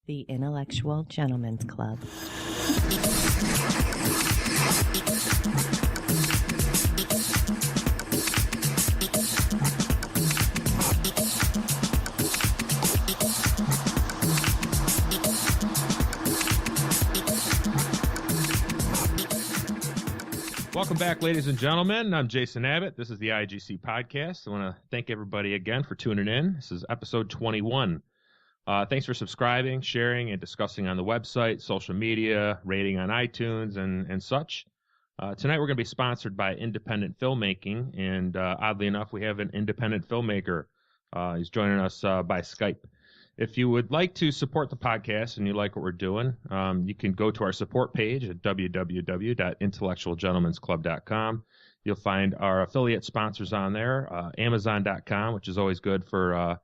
The Intellectual Gentlemen's Club. Welcome back, ladies and gentlemen. I'm Jason Abbott. This is the IGC Podcast. I want to thank everybody again for tuning in. This is episode 21. Thanks for subscribing, sharing, and discussing on the website, social media, rating on iTunes, and such. Tonight we're going to be sponsored by Independent Filmmaking, and oddly enough, we have an independent filmmaker. He's joining us by Skype. If you would like to support the podcast and you like what we're doing, you can go to our support page at www.intellectualgentlemensclub.com. You'll find our affiliate sponsors on there, Amazon.com, which is always good for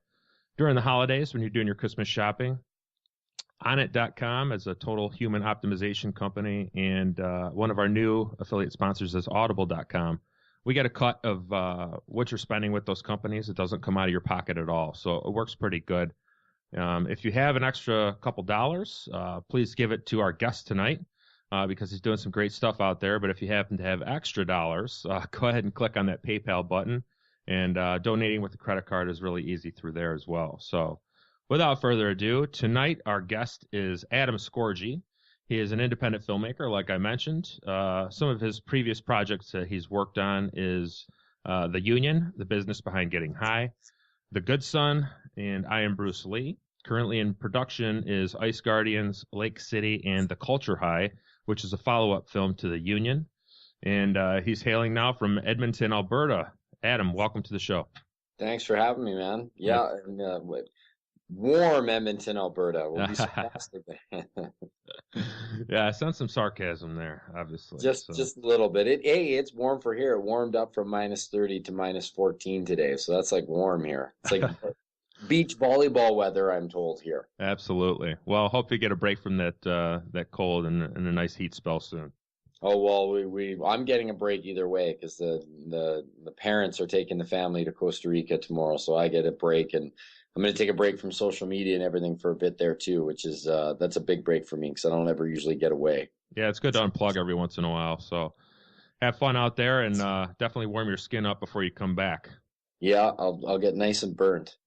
during the holidays when you're doing your Christmas shopping. Onit.com is a total human optimization company, and one of our new affiliate sponsors is Audible.com. We get a cut of what you're spending with those companies. It doesn't come out of your pocket at all, so it works pretty good. If you have an extra couple dollars, please give it to our guest tonight because he's doing some great stuff out there. But if you happen to have extra dollars, go ahead and click on that PayPal button. And donating with a credit card is really easy through there as well. So without further ado, tonight our guest is Adam Scorgie. He is an independent filmmaker, like I mentioned. Some of his previous projects that he's worked on is The Union, The Business Behind Getting High, The Good Son, and I Am Bruce Lee. Currently in production is Ice Guardians, Lake City, and The Culture High, which is a follow-up film to The Union. And he's hailing now from Edmonton, Alberta. Adam, welcome to the show. Thanks for having me, man. Yeah, and, warm Edmonton, Alberta. We'll be sarcastic. Yeah, I sense some sarcasm there, obviously. Just a little bit. It's warm for here. It warmed up from -30 to -14 today, so that's like warm here. It's like beach volleyball weather, I'm told here. Absolutely. Well, hope you get a break from that cold and a nice heat spell soon. Oh well, I'm getting a break either way because the parents are taking the family to Costa Rica tomorrow, so I get a break, and I'm going to take a break from social media and everything for a bit there too, which is that's a big break for me because I don't ever usually get away. Yeah, it's good to unplug every once in a while. So have fun out there and definitely warm your skin up before you come back. Yeah, I'll get nice and burnt.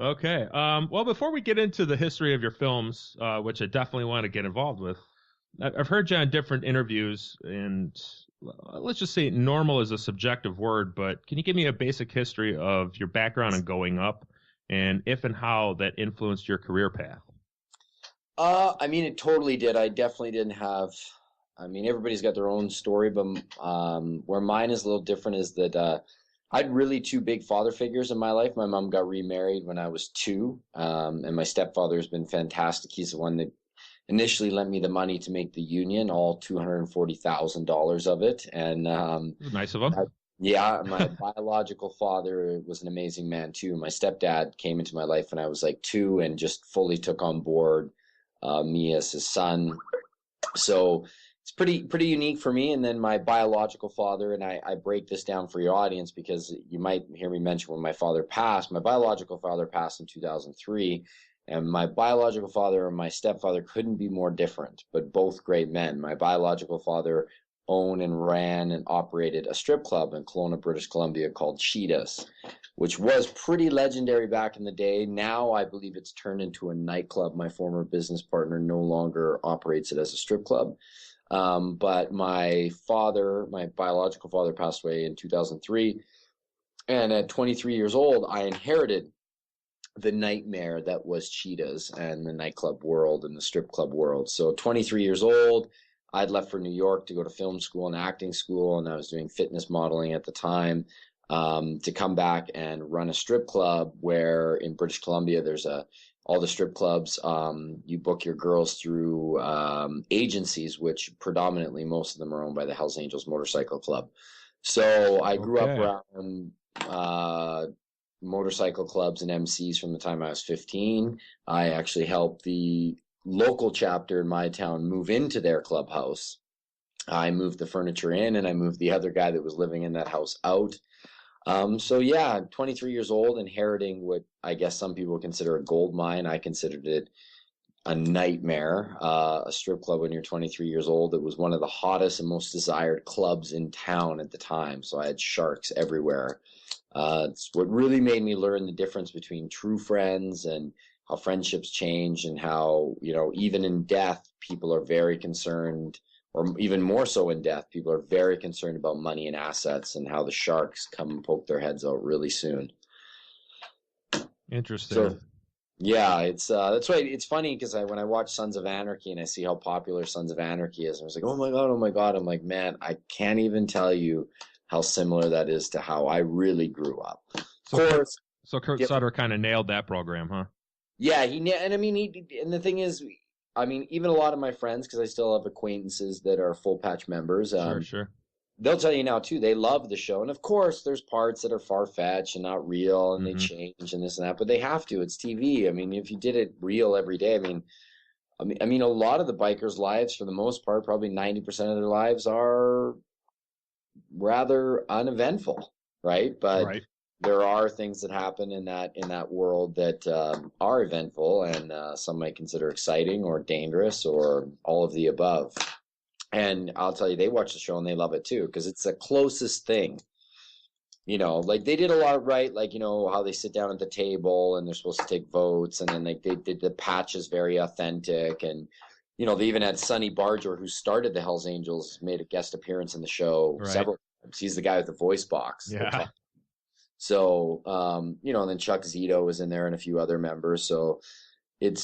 Okay. Well, before we get into the history of your films, which I definitely want to get involved with, I've heard you on different interviews, and let's just say normal is a subjective word, but can you give me a basic history of your background and going up, and if and how that influenced your career path? I mean, it totally did. I definitely didn't have. I mean, everybody's got their own story, but where mine is a little different is that I had really two big father figures in my life. My mom got remarried when I was 2, and my stepfather has been fantastic. He's the one that initially lent me the money to make The Union, all $240,000 of it. And nice of him. Yeah, my biological father was an amazing man too. My stepdad came into my life when I was like 2 and just fully took on board me as his son. So it's pretty unique for me. And then my biological father, and I break this down for your audience because you might hear me mention when my father passed. My biological father passed in 2003. And my biological father and my stepfather couldn't be more different, but both great men. My biological father owned and ran and operated a strip club in Kelowna, British Columbia called Cheetahs, which was pretty legendary back in the day. Now I believe it's turned into a nightclub. My former business partner no longer operates it as a strip club. But my biological father passed away in 2003. And at 23 years old, I inherited the nightmare that was Cheetahs and the nightclub world and the strip club world. So 23 years old, I'd left for New York to go to film school and acting school, and I was doing fitness modeling at the time, to come back and run a strip club where in British Columbia, there's all the strip clubs, you book your girls through agencies, which predominantly most of them are owned by the Hells Angels Motorcycle Club. So I grew up around motorcycle clubs and MCs from the time I was 15. I actually helped the local chapter in my town move into their clubhouse. I moved the furniture in and I moved the other guy that was living in that house out. So yeah, 23 years old, inheriting what I guess some people consider a gold mine. I considered it a nightmare. A strip club when you're 23 years old. It was one of the hottest and most desired clubs in town at the time. So I had sharks everywhere. It's what really made me learn the difference between true friends and how friendships change, and how, even in death, people are very concerned, or even more so in death, people are very concerned about money and assets, and how the sharks come and poke their heads out really soon. Interesting. So yeah, it's that's why it's funny, because when I watch Sons of Anarchy and I see how popular Sons of Anarchy is, I was like, oh my god, oh my god. I'm like, man, I can't even tell you how similar that is to how I really grew up. So Of course, Kurt Sutter kind of nailed that program, huh? yeah, and I mean, and the thing is, I mean, even a lot of my friends, because I still have acquaintances that are full patch members. Sure. They'll tell you now too, they love the show. And of course, there's parts that are far-fetched and not real, and they change and this and that, but they have to. It's TV. I mean, if you did it real every day, I mean, a lot of the bikers' lives, for the most part, probably 90% of their lives are rather uneventful, right? But there are things that happen in that world that are eventful, and some might consider exciting or dangerous or all of the above. And I'll tell you, they watch the show and they love it too, because it's the closest thing. Like they did a lot right, like, how they sit down at the table and they're supposed to take votes, and then they did the patches very authentic, and they even had Sonny Barger, who started the Hells Angels, made a guest appearance in the show several times. He's the guy with the voice box. Yeah. So, and then Chuck Zito was in there and a few other members. So Kurt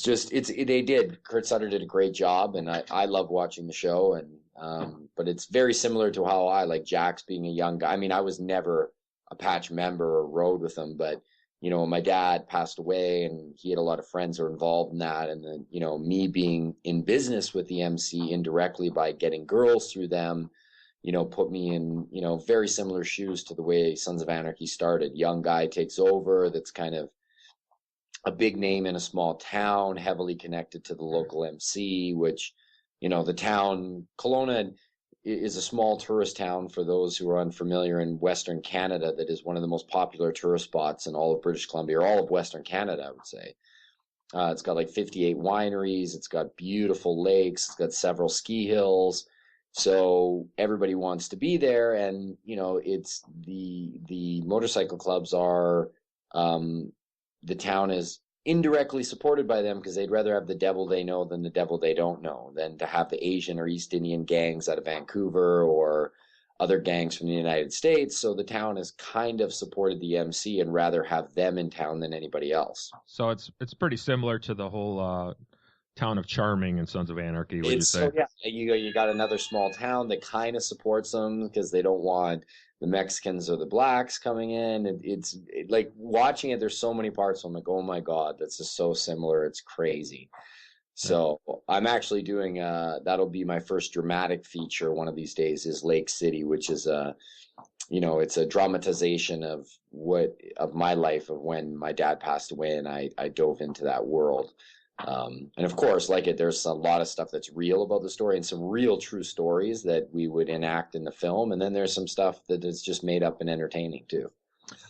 Sutter did a great job, and I love watching the show. And, but it's very similar to how I like Jax being a young guy. I mean, I was never a patch member or rode with him, but, my dad passed away and he had a lot of friends who were involved in that. And then, me being in business with the MC indirectly by getting girls through them, put me in, very similar shoes to the way Sons of Anarchy started. Young guy takes over, that's kind of a big name in a small town, heavily connected to the local MC, which, the town, Kelowna is a small tourist town, for those who are unfamiliar, in Western Canada, that is one of the most popular tourist spots in all of British Columbia, or all of Western Canada, I would say. It's got like 58 wineries. It's got beautiful lakes. It's got several ski hills. So everybody wants to be there, and it's the motorcycle clubs are, the town is indirectly supported by them, because they'd rather have the devil they know than the devil they don't know, than to have the Asian or East Indian gangs out of Vancouver or other gangs from the United States. So the town has kind of supported the MC and rather have them in town than anybody else. So it's pretty similar to the whole town of Charming and Sons of Anarchy, would you say? So, yeah, you got another small town that kind of supports them, because they don't want the Mexicans or the blacks coming in. It's like watching it, there's so many parts. I'm like, oh my God, that's just so similar. It's crazy. So I'm actually doing, that'll be my first dramatic feature one of these days, is Lake City, which is it's a dramatization of my life, of when my dad passed away and I dove into that world. And of course, there's a lot of stuff that's real about the story, and some real true stories that we would enact in the film. And then there's some stuff that is just made up and entertaining too.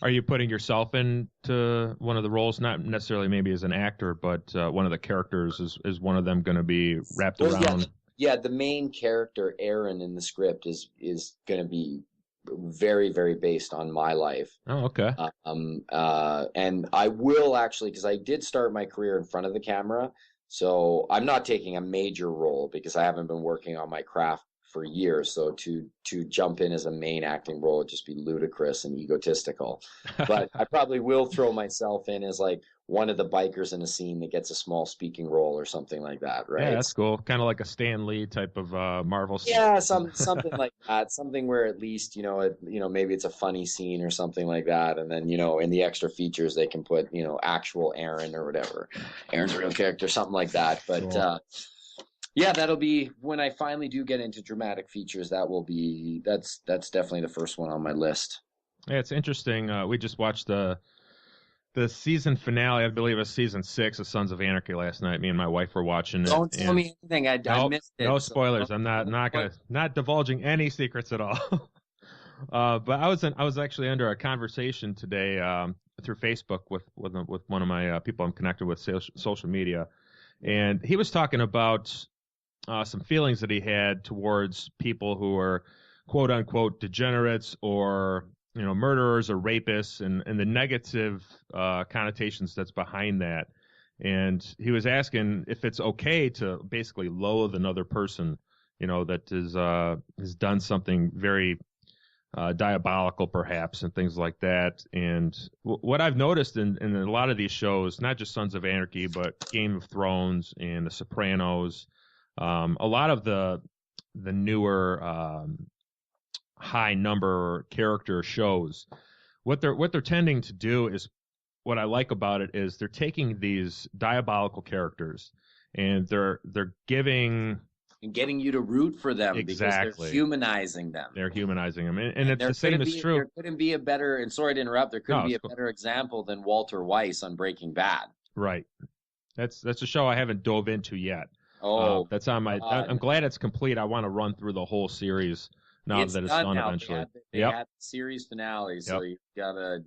Are you putting yourself into one of the roles, not necessarily maybe as an actor, but one of the characters? Is one of them going to be wrapped around? Yeah, the main character, Aaron, in the script is going to be very, very based on my life. Oh, okay. And I will actually, because I did start my career in front of the camera, so I'm not taking a major role because I haven't been working on my craft for years. So to jump in as a main acting role would just be ludicrous and egotistical. But I probably will throw myself in as like one of the bikers in a scene that gets a small speaking role or something like that, right? Yeah, that's cool. Kind of like a Stan Lee type of Marvel. Yeah, something like that. Something where at least maybe it's a funny scene or something like that, and then in the extra features they can put actual Aaron or whatever, Aaron's real character, something like that. But cool. Yeah, that'll be when I finally do get into dramatic features. That's definitely the first one on my list. Yeah, it's interesting. We just watched the season finale, I believe it's season 6 of Sons of Anarchy last night. Me and my wife were watching it. Don't tell me anything. I missed it. No spoilers. I'm not divulging any secrets at all. But I was actually under a conversation today through Facebook with one of my people I'm connected with social media, and he was talking about some feelings that he had towards people who are quote unquote degenerates or murderers or rapists, and the negative connotations that's behind that. And he was asking if it's okay to basically loathe another person, that is has done something very diabolical perhaps and things like that. And what I've noticed in a lot of these shows, not just Sons of Anarchy, but Game of Thrones and The Sopranos, a lot of the newer high number character shows, what they're tending to do is, what I like about it is they're taking these diabolical characters and they're giving and getting you to root for them exactly because they're humanizing them. They're humanizing them, and it's the same as true. There couldn't be a better, and sorry to interrupt, there couldn't be a better example than Walter Weiss on Breaking Bad. Right. That's a show I haven't dove into yet. Oh, that's on my. I'm glad it's complete. I want to run through the whole series now that it's done eventually. They had the series finale, so you gotta.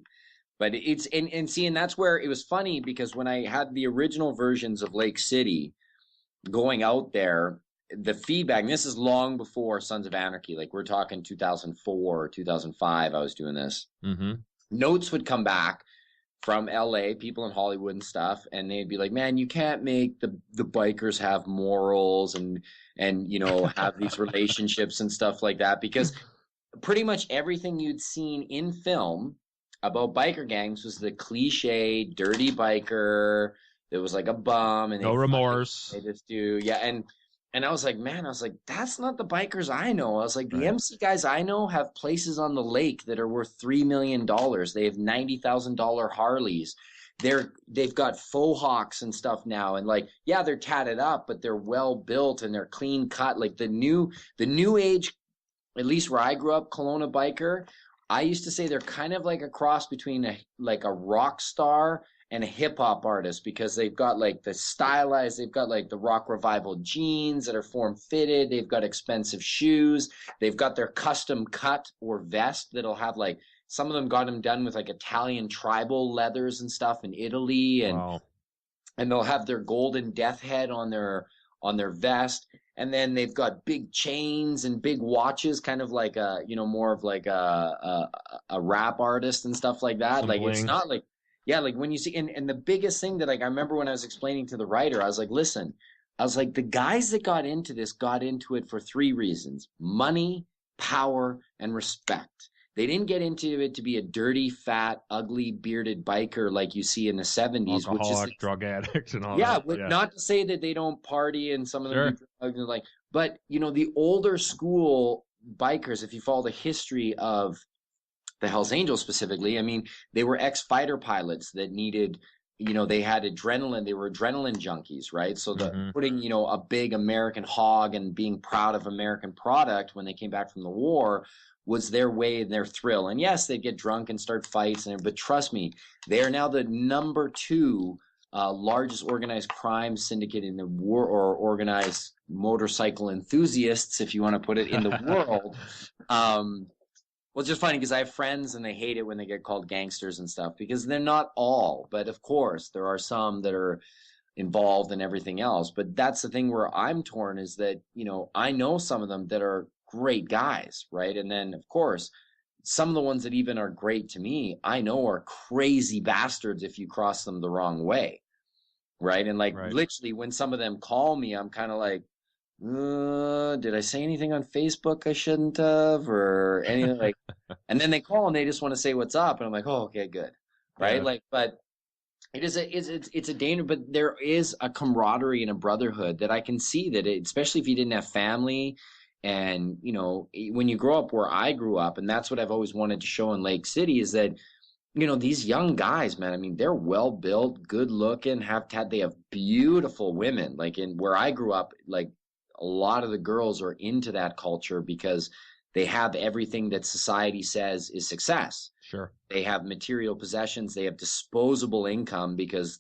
But it's and that's where it was funny, because when I had the original versions of Lake City going out there, the feedback, and this is long before Sons of Anarchy, like we're talking 2004 or 2005, I was doing this. Mm-hmm. Notes would come back from LA, people in Hollywood and stuff, and they'd be like, man, you can't make the bikers have morals and have these relationships and stuff like that, because pretty much everything you'd seen in film about biker gangs was the cliche dirty biker that was like a bum and no remorse. They just do, and I was like, man, that's not the bikers I know. I was like, the MC guys I know have places on the lake that are worth $3 million. They have $90,000 Harleys. They've got faux hawks and stuff now. And like, yeah, they're tatted up, but they're well built and they're clean cut. Like the new age, at least where I grew up, Kelowna biker, I used to say they're kind of like a cross between a rock star and a hip hop artist, because they've got like the stylized, they've got like the rock revival jeans that are form fitted. They've got expensive shoes. They've got their custom cut or vest that'll have like, some of them got them done with like Italian tribal leathers and stuff in Italy. And, wow. And they'll have their golden death head on their vest. And then they've got big chains and big watches, kind of like more of like a rap artist and stuff like that. Some like bling. It's not like, yeah, like when you see, and the biggest thing that like I remember when I was explaining to the writer, I was like, listen, I was like, the guys that got into this got into it for 3 reasons: money, power, and respect. They didn't get into it to be a dirty, fat, ugly, bearded biker like you see in the 70s, alcoholic, which is like, drug addicts and all that. Yeah, not to say that they don't party and some of them do drugs and like, but the older school bikers, if you follow the history of the Hells Angels specifically, I mean, they were ex-fighter pilots that needed, they had adrenaline, they were adrenaline junkies, right? So putting, a big American hog and being proud of American product when they came back from the war was their way and their thrill. And yes, they'd get drunk and start fights, but trust me, they are now the number 2 largest organized crime syndicate in the war, or organized motorcycle enthusiasts, if you want to put it, in the world. Well, it's just funny because I have friends and they hate it when they get called gangsters and stuff, because they're not all, but of course there are some that are involved in everything else. But that's the thing where I'm torn, is that, I know some of them that are great guys, right? And then of course, some of the ones that even are great to me, I know are crazy bastards if you cross them the wrong way, right? And like literally when some of them call me, I'm kind of like, did I say anything on Facebook I shouldn't have, or anything like, and then they call and they just want to say what's up. And I'm like, oh, okay, good. Right. Yeah. Like, but it's a danger, but there is a camaraderie and a brotherhood that I can see that especially if you didn't have family and, when you grow up where I grew up, and that's what I've always wanted to show in Lake City, is that, these young guys, man, I mean, they're well built, good looking, they have beautiful women. Like in where I grew up, like, a lot of the girls are into that culture because they have everything that society says is success. Sure. They have material possessions. They have disposable income, because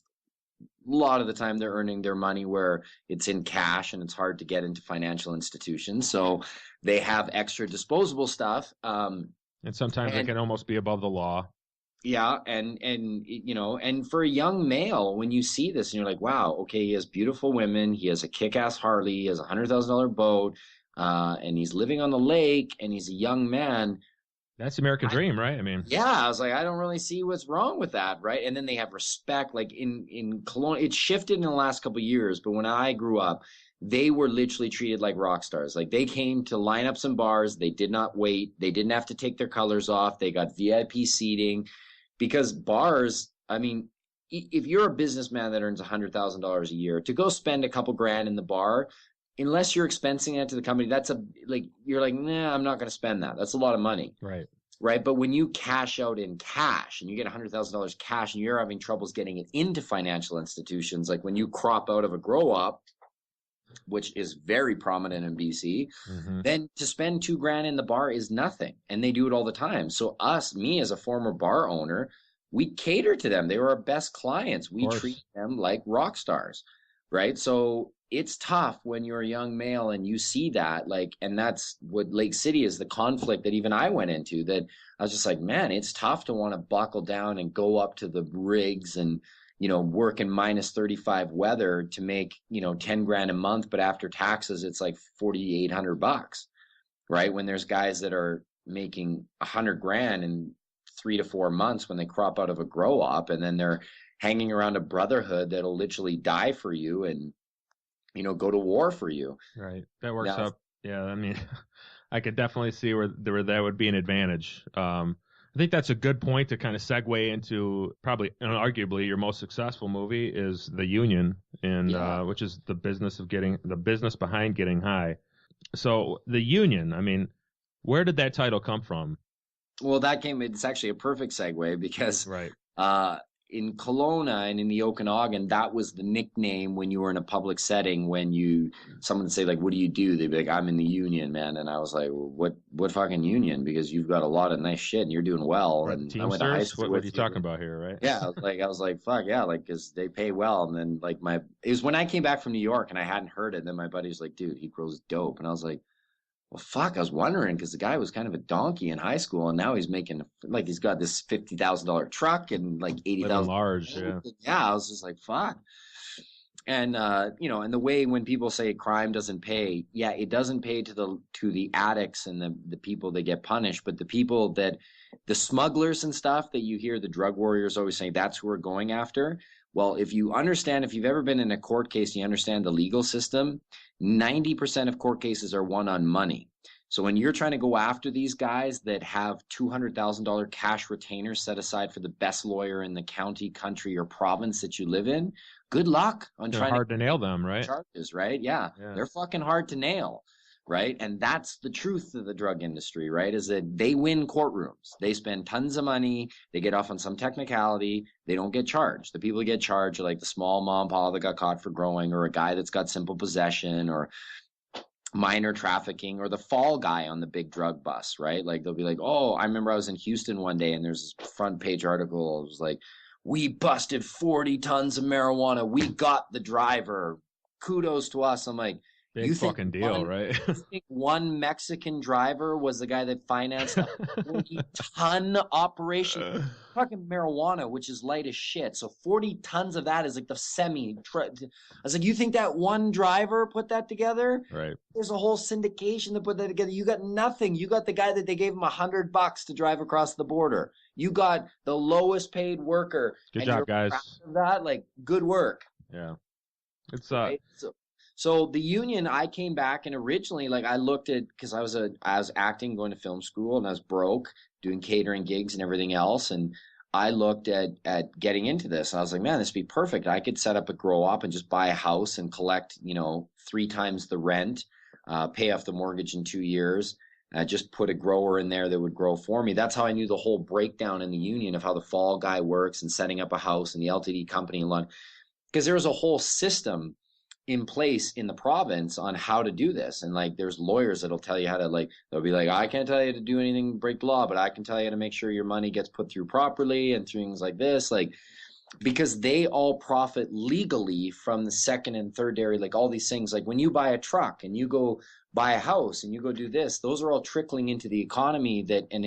a lot of the time they're earning their money where it's in cash and it's hard to get into financial institutions. So they have extra disposable stuff. And sometimes they can almost be above the law. Yeah, and for a young male, when you see this and you're like, wow, okay, he has beautiful women, he has a kick-ass Harley, he has $100,000 boat, and he's living on the lake, and he's a young man. That's the American dream, right? I mean, Yeah, I was like, I don't really see what's wrong with that, right? And then they have respect, like in Cologne, it shifted in the last couple of years, but when I grew up, they were literally treated like rock stars. Like they came to lineups and bars, they did not wait, they didn't have to take their colors off, they got VIP seating because bars, I mean, if you're a businessman that earns $100,000 a year, to go spend a couple grand in the bar, unless you're expensing it to the company, that's you're like, nah, I'm not going to spend that. That's a lot of money. right. Right. But when you cash out in cash and you get $100,000 cash and you're having troubles getting it into financial institutions, like when you crop out of a grow up, which is very prominent in BC, then to spend 2 grand in the bar is nothing. And they do it all the time. So me as a former bar owner, we cater to them. They were our best clients. We treat them like rock stars. Right. So it's tough when you're a young male and you see that, like, and that's what Lake City is, the conflict that even I went into, that I was just like, man, it's tough to want to buckle down and go up to the rigs and, work in -35 weather to make, 10 grand a month. But after taxes, it's like $4,800, right? When there's guys that are making 100 grand in 3 to 4 months when they crop out of a grow up, and then they're hanging around a brotherhood that'll literally die for you and, go to war for you. Right. That works out. Yeah. I mean, I could definitely see where that would be an advantage. I think that's a good point to kind of segue into probably arguably your most successful movie is The Union, and which is the business behind getting high. So The Union, I mean, where did that title come from? Well, it's actually a perfect segue because right. In Kelowna and in the Okanagan, that was the nickname when you were in a public setting. When someone would say like, "What do you do?" They'd be like, "I'm in the union, man." And I was like, well, "What fucking union? Because you've got a lot of nice shit and you're doing well." Right. And I went to high school. What are you talking about here, right? Yeah, I was like, fuck yeah, like because they pay well. And then like it was when I came back from New York and I hadn't heard it. And then my buddy was like, "Dude, he grows dope," and I was like, well, fuck, I was wondering because the guy was kind of a donkey in high school, and now he's making like he's got this $50,000 truck and like 80,000 large. Yeah. Yeah, I was just like, fuck. And and the way when people say crime doesn't pay, yeah, it doesn't pay to the addicts and the people that get punished, but the people that the smugglers and stuff that you hear the drug warriors always saying that's who we're going after. Well, if you've ever been in a court case and you understand the legal system, 90% of court cases are won on money. So when you're trying to go after these guys that have $200,000 cash retainers set aside for the best lawyer in the county, country, or province that you live in, good luck on They're trying hard to nail them, right? Charges, right? Yeah, they're fucking hard to nail. Right. And that's the truth of the drug industry, right? Is that they win courtrooms. They spend tons of money. They get off on some technicality. They don't get charged. The people that get charged are like the small mom and pop that got caught for growing, or a guy that's got simple possession or minor trafficking, or the fall guy on the big drug bus, right? Like they'll be like, oh, I remember I was in Houston one day and there's this front page article. It was like, we busted 40 tons of marijuana. We got the driver. Kudos to us. I'm like, big fucking deal, right? You think one Mexican driver was the guy that financed a 40-ton operation? Fucking marijuana, which is light as shit. So 40 tons of that is like the I was like, you think that one driver put that together? Right. There's a whole syndication that put that together. You got nothing. You got the guy that they gave him $100 to drive across the border. You got the lowest paid worker. Good job, guys. That, like, good work. Yeah. It's right? So the union, I came back and originally, like, I looked at, because I was acting, going to film school, and I was broke, doing catering gigs and everything else, and I looked at getting into this, and I was like, man, this would be perfect. I could set up a grow up and just buy a house and collect, 3 times the rent, pay off the mortgage in 2 years, just put a grower in there that would grow for me. That's how I knew the whole breakdown in the union of how the fall guy works and setting up a house and the LTD company and London, because there was a whole system in place in the province on how to do this. And like, there's lawyers that'll tell you how to, like, they'll be like, I can't tell you to do anything, break the law, but I can tell you to make sure your money gets put through properly and things like this. Like, because they all profit legally from the second and third dairy, like all these things, like when you buy a truck and you go buy a house and you go do this, those are all trickling into the economy and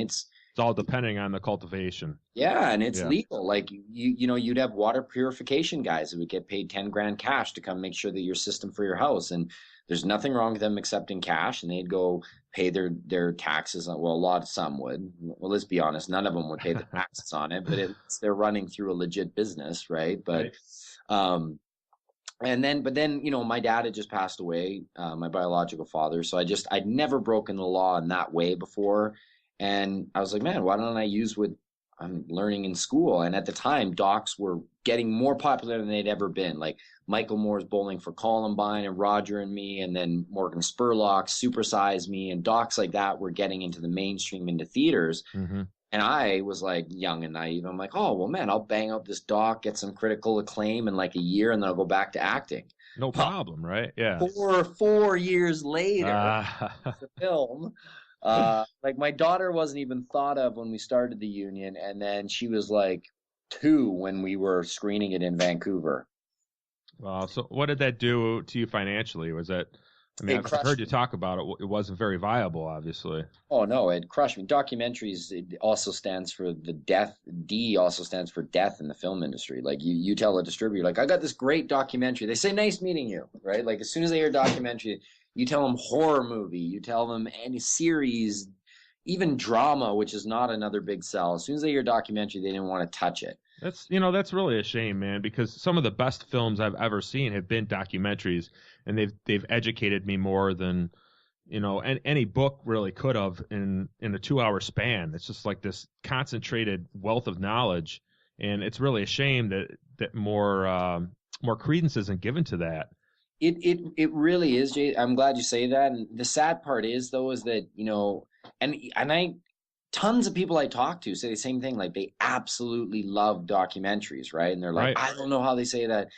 It's all depending on the cultivation. Yeah, and it's Yeah. legal. Like you'd have water purification guys that would get paid 10 grand cash to come make sure that your system for your house. And there's nothing wrong with them accepting cash, and they'd go pay their taxes on, well, some would. Well, let's be honest, none of them would pay the taxes on it, but they're running through a legit business, right? But Right. but then, my dad had just passed away, my biological father. So I'd never broken the law in that way before. And I was like, man, why don't I use what I'm learning in school? And at the time, docs were getting more popular than they'd ever been. Like Michael Moore's Bowling for Columbine and Roger and Me, and then Morgan Spurlock's Super Size Me, and docs like that were getting into the mainstream, into theaters. Mm-hmm. And I was like young and naive. I'm like, oh, well, man, I'll bang out this doc, get some critical acclaim in like a year, and then I'll go back to acting. No problem, right? Yeah. 4 years later, the film, like my daughter wasn't even thought of when we started the union. And then she was like 2 when we were screening it in Vancouver. Well, so what did that do to you financially? Was that, I mean, I've heard you talk about it. It wasn't very viable, obviously. Oh, no, it crushed me. Documentaries, it also stands for the death. D also stands for death in the film industry. Like you tell a distributor, like, I got this great documentary. They say, nice meeting you, right? Like as soon as they hear documentary, you tell them horror movie, you tell them any series, even drama, which is not another big sell. As soon as they hear documentary, they didn't want to touch it. That's really a shame, man, because some of the best films I've ever seen have been documentaries, and they've educated me more than, any book really could have in a 2-hour span. It's just like this concentrated wealth of knowledge, and it's really a shame that more credence isn't given to that. It really is, Jay. I'm glad you say that. And the sad part is though, is that, tons of people I talk to say the same thing. Like they absolutely love documentaries, right? And they're like, Right. I don't know how they say that.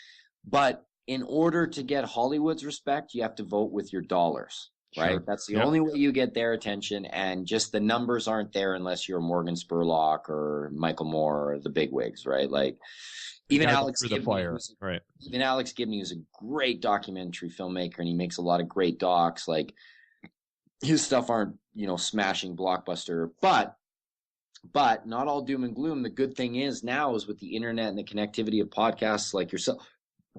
But in order to get Hollywood's respect, you have to vote with your dollars, right? Sure. That's the Yep. only way you get their attention. And just the numbers aren't there unless you're Morgan Spurlock or Michael Moore or the bigwigs, right? Like even Alex Gibney, right? Even Alex Gibney is a great documentary filmmaker, and he makes a lot of great docs. Like his stuff aren't, smashing blockbuster, but not all doom and gloom. The good thing is now is with the internet and the connectivity of podcasts like yourself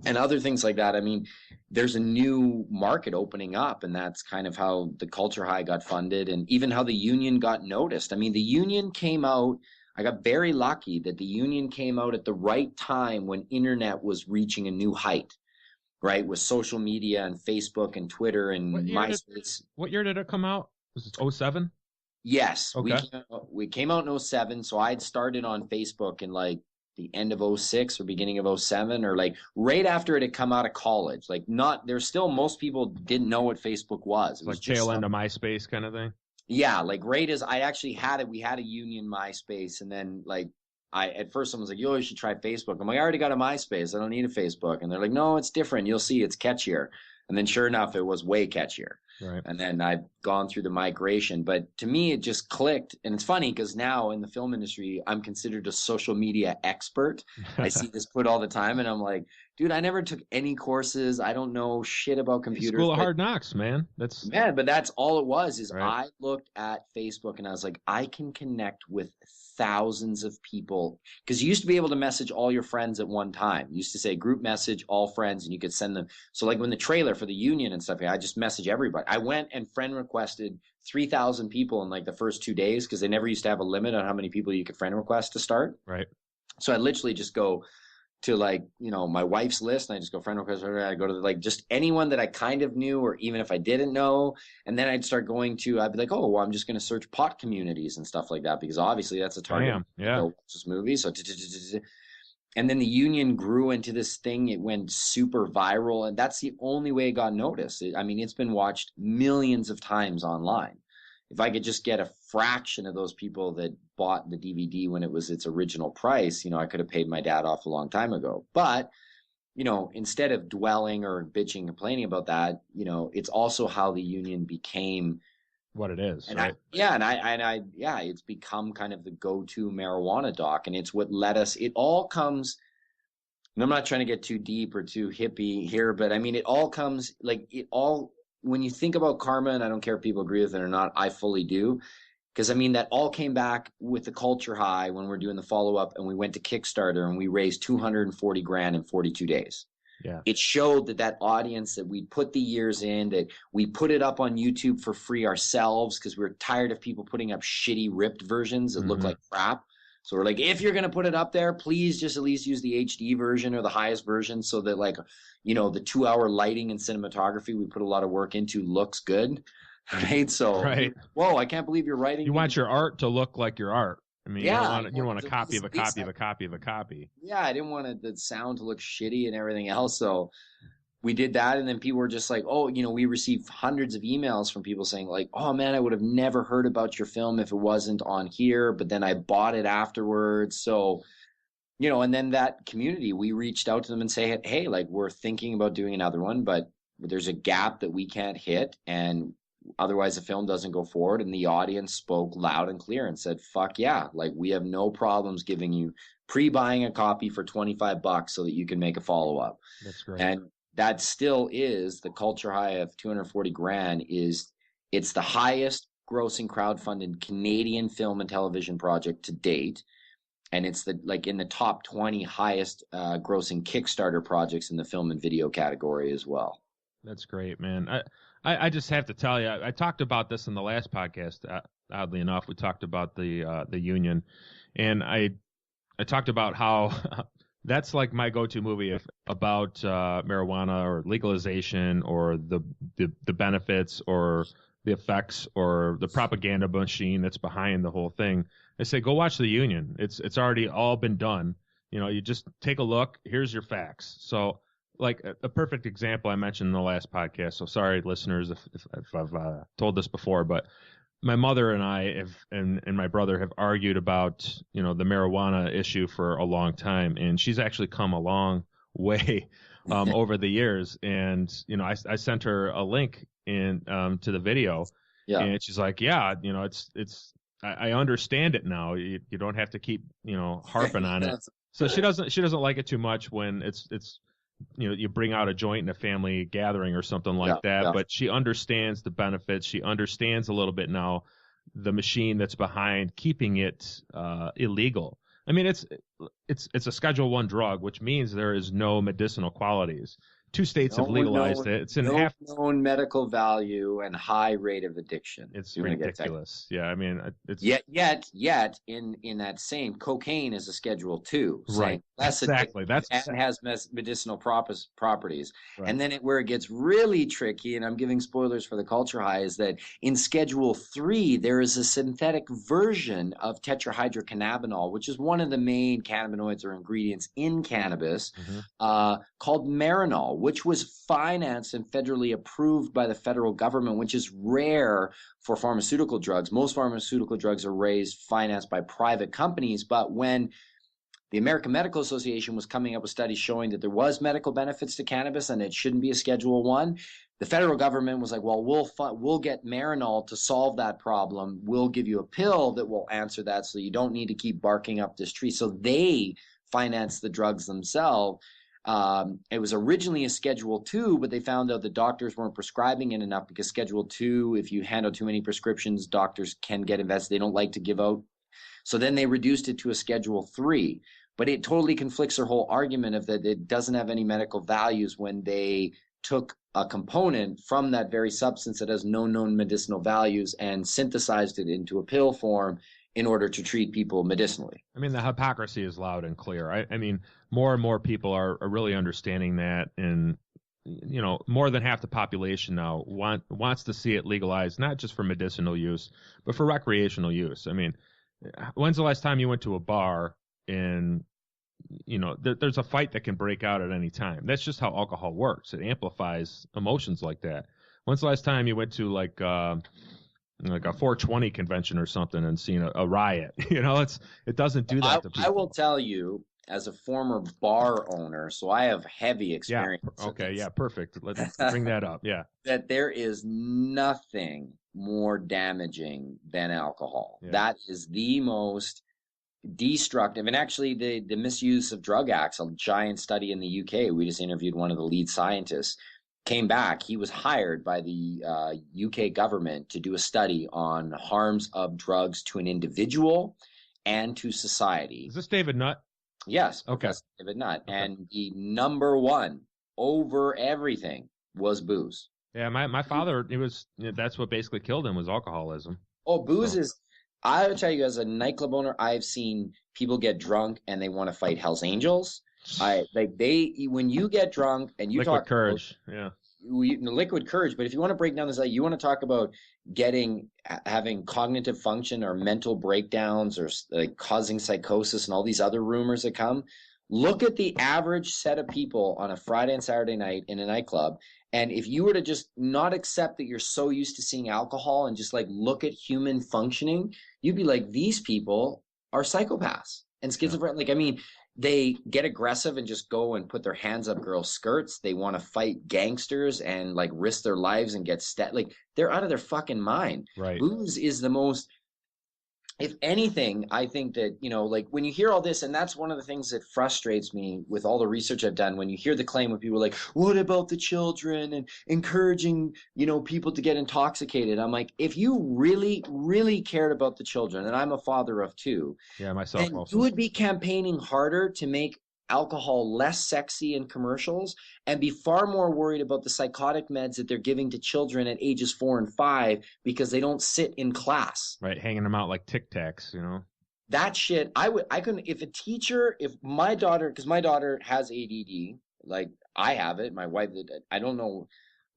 and other things like that. I mean, there's a new market opening up, and that's kind of how the Culture High got funded, and even how the union got noticed. I mean, the union came out. I got very lucky that the union came out at the right time when internet was reaching a new height, right? With social media and Facebook and Twitter and MySpace. What year did it come out? Was it 2007? Yes. Okay. We came out in 2007. So I'd started on Facebook in like the end of 2006 or beginning of 2007, or like right after it had come out of college. Like there's still, most people didn't know what Facebook was. It was like tail end of MySpace kind of thing. Yeah, like right as I actually had it, we had a union MySpace, and then like at first someone was like, yo, you should try Facebook. I'm like, I already got a MySpace. I don't need a Facebook. And they're like, no, it's different. You'll see, it's catchier. And then sure enough, it was way catchier. Right. And then I've gone through the migration. But to me, it just clicked. And it's funny because now in the film industry, I'm considered a social media expert. I see this put all the time, and I'm like, dude, I never took any courses. I don't know shit about computers. School of Hard Knocks, man. But that's all it was. Is right. I looked at Facebook and I was like, I can connect with thousands of people, because you used to be able to message all your friends at one time. You used to say group message all friends, and you could send them. So like when the trailer for the union and stuff, I just message everybody. I went and friend requested 3,000 people in like the first 2 days, because they never used to have a limit on how many people you could friend request to start. Right. So I literally just go to like, my wife's list, and I just go friend request. I go to like just anyone that I kind of knew, or even if I didn't know. And then I'd start I'd be like, oh, well, I'm just going to search pot communities and stuff like that, because obviously that's a target. Yeah. Watch this movie. So, and then the union grew into this thing. It went super viral, and that's the only way it got noticed. It's been watched millions of times online. If I could just get a fraction of those people that bought the DVD when it was its original price, I could have paid my dad off a long time ago. But, instead of dwelling or bitching, complaining about that, it's also how the union became what it is. And right? It's become kind of the go-to marijuana doc, and it's what led us. It all comes, and I'm not trying to get too deep or too hippie here, but it all comes when you think about karma, and I don't care if people agree with it or not, I fully do. Because I mean, that all came back with the culture high when we're doing the follow up, and we went to Kickstarter and we raised 240 grand in 42 days. Yeah. It showed that audience that we put the years in, that we put it up on YouTube for free ourselves because we were tired of people putting up shitty ripped versions that look like crap. So we're like, if you're going to put it up there, please just at least use the HD version or the highest version so that, like, you know, the 2-hour lighting and cinematography we put a lot of work into looks good. Right. So, right. Whoa, I can't believe you're writing. You want your art to look like your art. I mean, yeah, you don't want a copy of a copy of a copy of a copy. Yeah, I didn't want the sound to look shitty and everything else. So we did that. And then people were just like, oh, you know, we received hundreds of emails from people saying like, oh man, I would have never heard about your film if it wasn't on here. But then I bought it afterwards. So, you know, and then that community, we reached out to them and say, hey, like, we're thinking about doing another one, but there's a gap that we can't hit. And otherwise the film doesn't go forward. And the audience spoke loud and clear and said, fuck yeah, like, we have no problems giving you pre-buying a copy for $25 so that you can make a follow-up. That's great. And that still is the culture high of 240 grand. It's the highest grossing crowdfunded Canadian film and television project to date. And it's in the top 20 highest grossing Kickstarter projects in the film and video category as well. That's great, man. I just have to tell you, I talked about this in the last podcast. Oddly enough, we talked about the union, and I talked about how that's like my go-to movie about marijuana or legalization or the benefits or the effects or the propaganda machine that's behind the whole thing. I say, go watch The Union. It's already all been done. You know, you just take a look. Here's your facts. So, like a perfect example I mentioned in the last podcast. So sorry, listeners, if I've told this before, but my mother and I and my brother have argued about, you know, the marijuana issue for a long time, and she's actually come a long way over the years. And you know, I sent her a link to the video, and she's like, yeah, you know, I understand it now. You don't have to keep, you know, harping on it. So she doesn't like it too much when it's you know, you bring out a joint in a family gathering or something like that. Yeah. But she understands the benefits. She understands a little bit now the machine that's behind keeping it illegal. I mean, it's a Schedule I drug, which means there is no medicinal qualities. 2 states have legalized it. It's known medical value and high rate of addiction. It's ridiculous. Yeah, I mean, it's yet in that same cocaine is a Schedule II, right? Exactly. And has medicinal properties. Right. And then where it gets really tricky, and I'm giving spoilers for the culture high, is that in Schedule III there is a synthetic version of tetrahydrocannabinol, which is one of the main cannabinoids or ingredients in cannabis, called Marinol, which was financed and federally approved by the federal government, which is rare for pharmaceutical drugs. Most pharmaceutical drugs are financed by private companies. But when the American Medical Association was coming up with studies showing that there was medical benefits to cannabis and it shouldn't be a Schedule I, the federal government was like, well, we'll get Marinol to solve that problem. We'll give you a pill that will answer that so you don't need to keep barking up this tree. So they finance the drugs themselves. It was originally a Schedule II, but they found out the doctors weren't prescribing it enough because Schedule II, if you hand out too many prescriptions, doctors can get invested. They don't like to give out. So then they reduced it to a Schedule III, but it totally conflicts their whole argument of that it doesn't have any medical values when they took a component from that very substance that has no known medicinal values and synthesized it into a pill form in order to treat people medicinally. I mean, the hypocrisy is loud and clear. I mean, more and more people are really understanding that, and you know, more than half the population now wants to see it legalized, not just for medicinal use, but for recreational use. I mean, when's the last time you went to a bar and, you know, there's a fight that can break out at any time? That's just how alcohol works. It amplifies emotions like that. When's the last time you went to like a 420 convention or something and seen a riot? You know, it doesn't do that to people. I will tell you, as a former bar owner, so I have heavy experience. Yeah. Okay. Yeah. Perfect. Let's bring that up. Yeah. That there is nothing more damaging than alcohol. Yeah. That is the most destructive. And actually, the misuse of drug acts, a giant study in the UK, we just interviewed one of the lead scientists, came back. He was hired by the UK government to do a study on harms of drugs to an individual and to society. Is this David Nutt? Yes, Okay. Professor David Nutt. Okay. And the number one over everything was booze. Yeah, my father, that's what basically killed him, was alcoholism. Oh, booze is, I would tell you, as a nightclub owner, I've seen people get drunk and they want to fight Hell's Angels. When you get drunk and you Liquid talk courage, yeah. Liquid courage, but if you want to break down this, you want to talk about having cognitive function or mental breakdowns or like causing psychosis and all these other rumors that come. Look at the average set of people on a Friday and Saturday night in a nightclub. And if you were to just not accept that you're so used to seeing alcohol and just like look at human functioning, you'd be like, these people are psychopaths and schizophrenic. Like, I mean, they get aggressive and just go and put their hands up girls' skirts. They want to fight gangsters and like risk their lives and get like they're out of their fucking mind. Right. Booze is the most, if anything, I think that, like when you hear all this, and that's one of the things that frustrates me with all the research I've done, when you hear the claim of people like, what about the children and encouraging, people to get intoxicated? I'm like, if you really, really cared about the children, and I'm a father of two, yeah, myself then also, you would be campaigning harder to make alcohol less sexy in commercials and be far more worried about the psychotic meds that they're giving to children at ages 4 and 5 because they don't sit in class. Right, hanging them out like Tic Tacs, That shit, I couldn't, if my daughter, because my daughter has ADD, like I have it, my wife, I don't know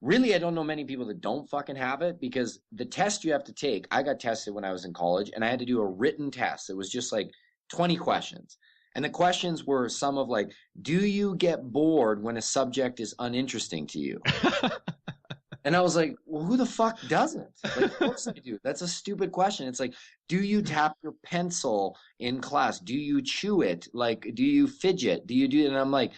many people that don't fucking have it, because the test you have to take, I got tested when I was in college and I had to do a written test. It was just like 20 questions. And the questions were some of like, do you get bored when a subject is uninteresting to you? And I was like, well, who the fuck doesn't? Like, of course I do. That's a stupid question. It's like, do you tap your pencil in class? Do you chew it? Like, do you fidget? Do you do it? And I'm like,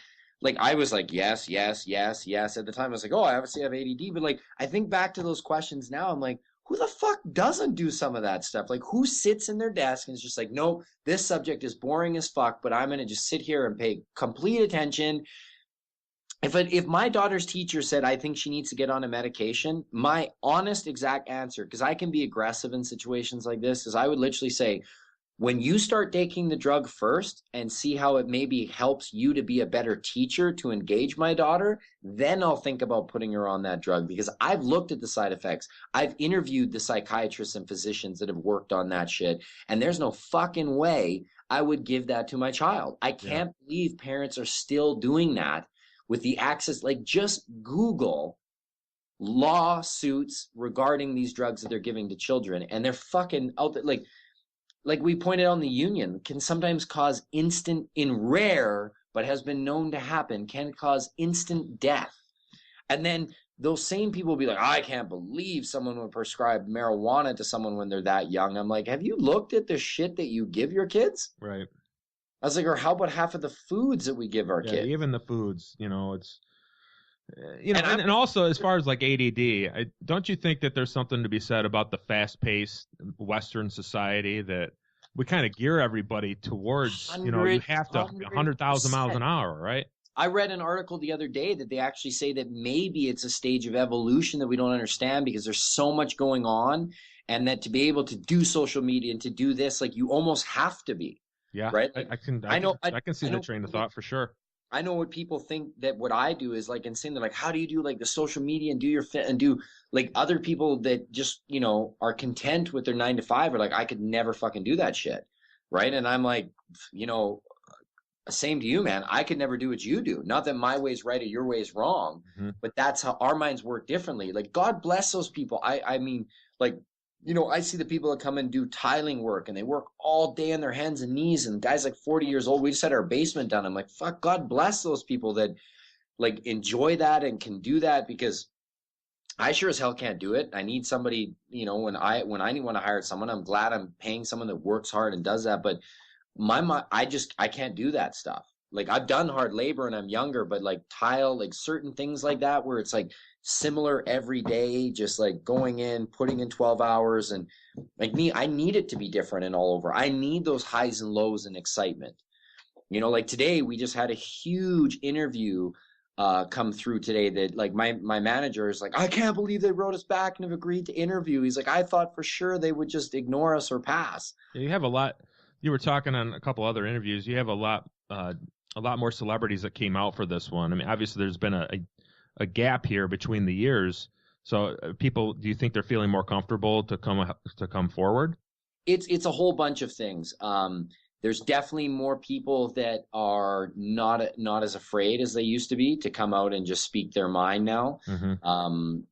I was like, yes, yes, yes, yes. At the time, I was like, oh, I obviously have ADD. But like, I think back to those questions now. I'm like, who the fuck doesn't do some of that stuff? Like, who sits in their desk and is just like, no, this subject is boring as fuck, but I'm going to just sit here and pay complete attention. If my daughter's teacher said, I think she needs to get on a medication, my honest exact answer, because I can be aggressive in situations like this, is I would literally say, when you start taking the drug first and see how it maybe helps you to be a better teacher to engage my daughter, then I'll think about putting her on that drug, because I've looked at the side effects. I've interviewed the psychiatrists and physicians that have worked on that shit, and there's no fucking way I would give that to my child. I can't believe parents are still doing that with the access. Like, just Google lawsuits regarding these drugs that they're giving to children, and they're fucking out there. Like we pointed out in the union, can sometimes cause in rare, but has been known to happen, can cause instant death. And then those same people will be like, I can't believe someone would prescribe marijuana to someone when they're that young. I'm like, have you looked at the shit that you give your kids? Right. I was like, or how about half of the foods that we give our kids? Even the foods, it's, and also as far as like ADD, don't you think that there's something to be said about the fast-paced Western society that we kind of gear everybody towards, you have to 100,000 miles an hour, right? I read an article the other day that they actually say that maybe it's a stage of evolution that we don't understand, because there's so much going on, and that to be able to do social media and to do this, like, you almost have to be. Yeah, right. I can see the train of thought for sure. I know what people think that what I do is like insane. They're like, how do you do like the social media and do your fit and do like other people that just, are content with their 9 to 5 are like, I could never fucking do that shit. Right. And I'm like, same to you, man. I could never do what you do. Not that my way is right or your way is wrong, but that's how our minds work differently. Like, God bless those people. I mean, like, I see the people that come and do tiling work, and they work all day on their hands and knees, and guys like 40 years old, we just had our basement done. I'm like, fuck, God bless those people that like enjoy that and can do that, because I sure as hell can't do it. I need somebody, when I want to hire someone, I'm glad I'm paying someone that works hard and does that. But I can't do that stuff. Like, I've done hard labor and I'm younger, but like tile, like certain things like that, where it's like similar every day, just like going in, putting in 12 hours. And like me, I need it to be different and all over. I need those highs and lows and excitement. Like today we just had a huge interview come through today that like my manager is like, I can't believe they wrote us back and have agreed to interview. He's like, I thought for sure they would just ignore us or pass. Yeah, you have a lot. You were talking on a couple other interviews. You have a lot more celebrities that came out for this one. I mean, obviously, there's been a gap here between the years. So, people, do you think they're feeling more comfortable to come forward? It's a whole bunch of things. There's definitely more people that are not as afraid as they used to be to come out and just speak their mind now.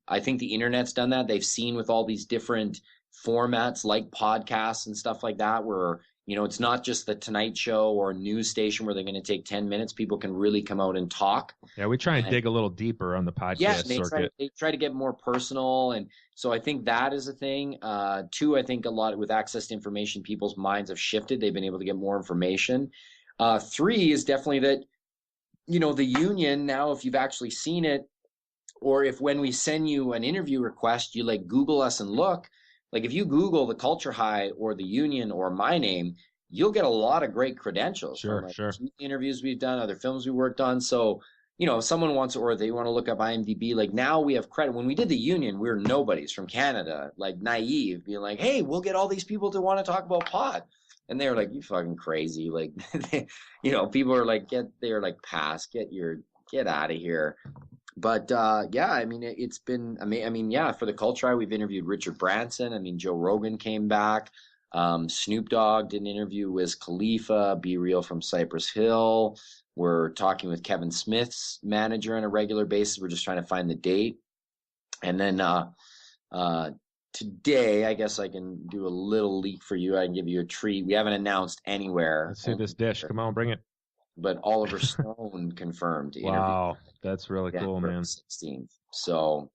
I think the internet's done that. They've seen with all these different formats like podcasts and stuff like that, where it's not just the Tonight Show or a news station where they're going to take 10 minutes. People can really come out and talk. Yeah, we try and dig a little deeper on the podcast Yeah, circuit. they try to get more personal, and so I think that is a thing. Two, I think a lot with access to information, people's minds have shifted. They've been able to get more information. Three is definitely that the union now, if you've actually seen it, or if when we send you an interview request, you like Google us and look. Like if you Google the Culture High or the union or my name, you'll get a lot of great credentials from Sure. interviews we've done, other films we worked on. So, if someone wants or they want to look up IMDb, like now we have credit. When we did the union, we were nobodies from Canada, like naive, being like, hey, we'll get all these people to want to talk about pot. And they were like, you fucking crazy. Like, people are like, pass, get out of here. But yeah, I mean, it's been, yeah, for the Culture, we've interviewed Richard Branson. I mean, Joe Rogan came back. Snoop Dogg did an interview with Khalifa, Be Real from Cypress Hill. We're talking with Kevin Smith's manager on a regular basis. We're just trying to find the date. And then today, I guess I can do a little leak for you. I can give you a treat. We haven't announced anywhere. Let's see this dish. Come on, bring it. But Oliver Stone confirmed. Wow, that's really cool, man. 16th. So,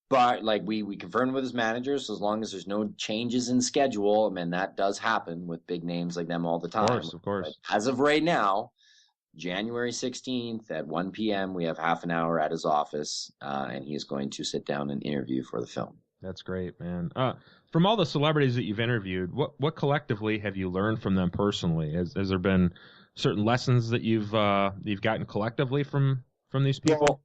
but like we confirmed with his managers, so as long as there's no changes in schedule, I mean that does happen with big names like them all the time. Of course. But as of right now, January 16th at 1 p.m., we have half an hour at his office, and he is going to sit down and interview for the film. That's great, man. From all the celebrities that you've interviewed, what collectively have you learned from them personally? Has there been certain lessons that you've gotten collectively from these people? Well,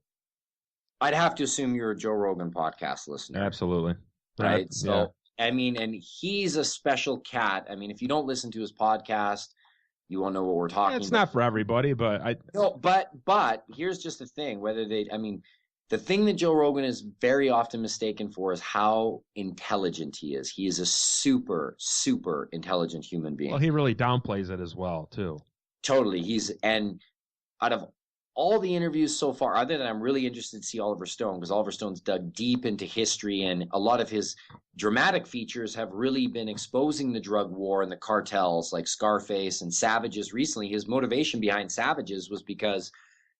I'd have to assume you're a Joe Rogan podcast listener. Absolutely. Right. So, yeah. I mean, and he's a special cat. I mean, if you don't listen to his podcast, you won't know what we're talking about. It's not for everybody, but but here's just the thing, the thing that Joe Rogan is very often mistaken for is how intelligent he is. He is a super, super intelligent human being. Well, he really downplays it as well, too. Totally. And out of all the interviews so far, other than I'm really interested to see Oliver Stone, because Oliver Stone's dug deep into history, and a lot of his dramatic features have really been exposing the drug war and the cartels like Scarface and Savages recently. His motivation behind Savages was because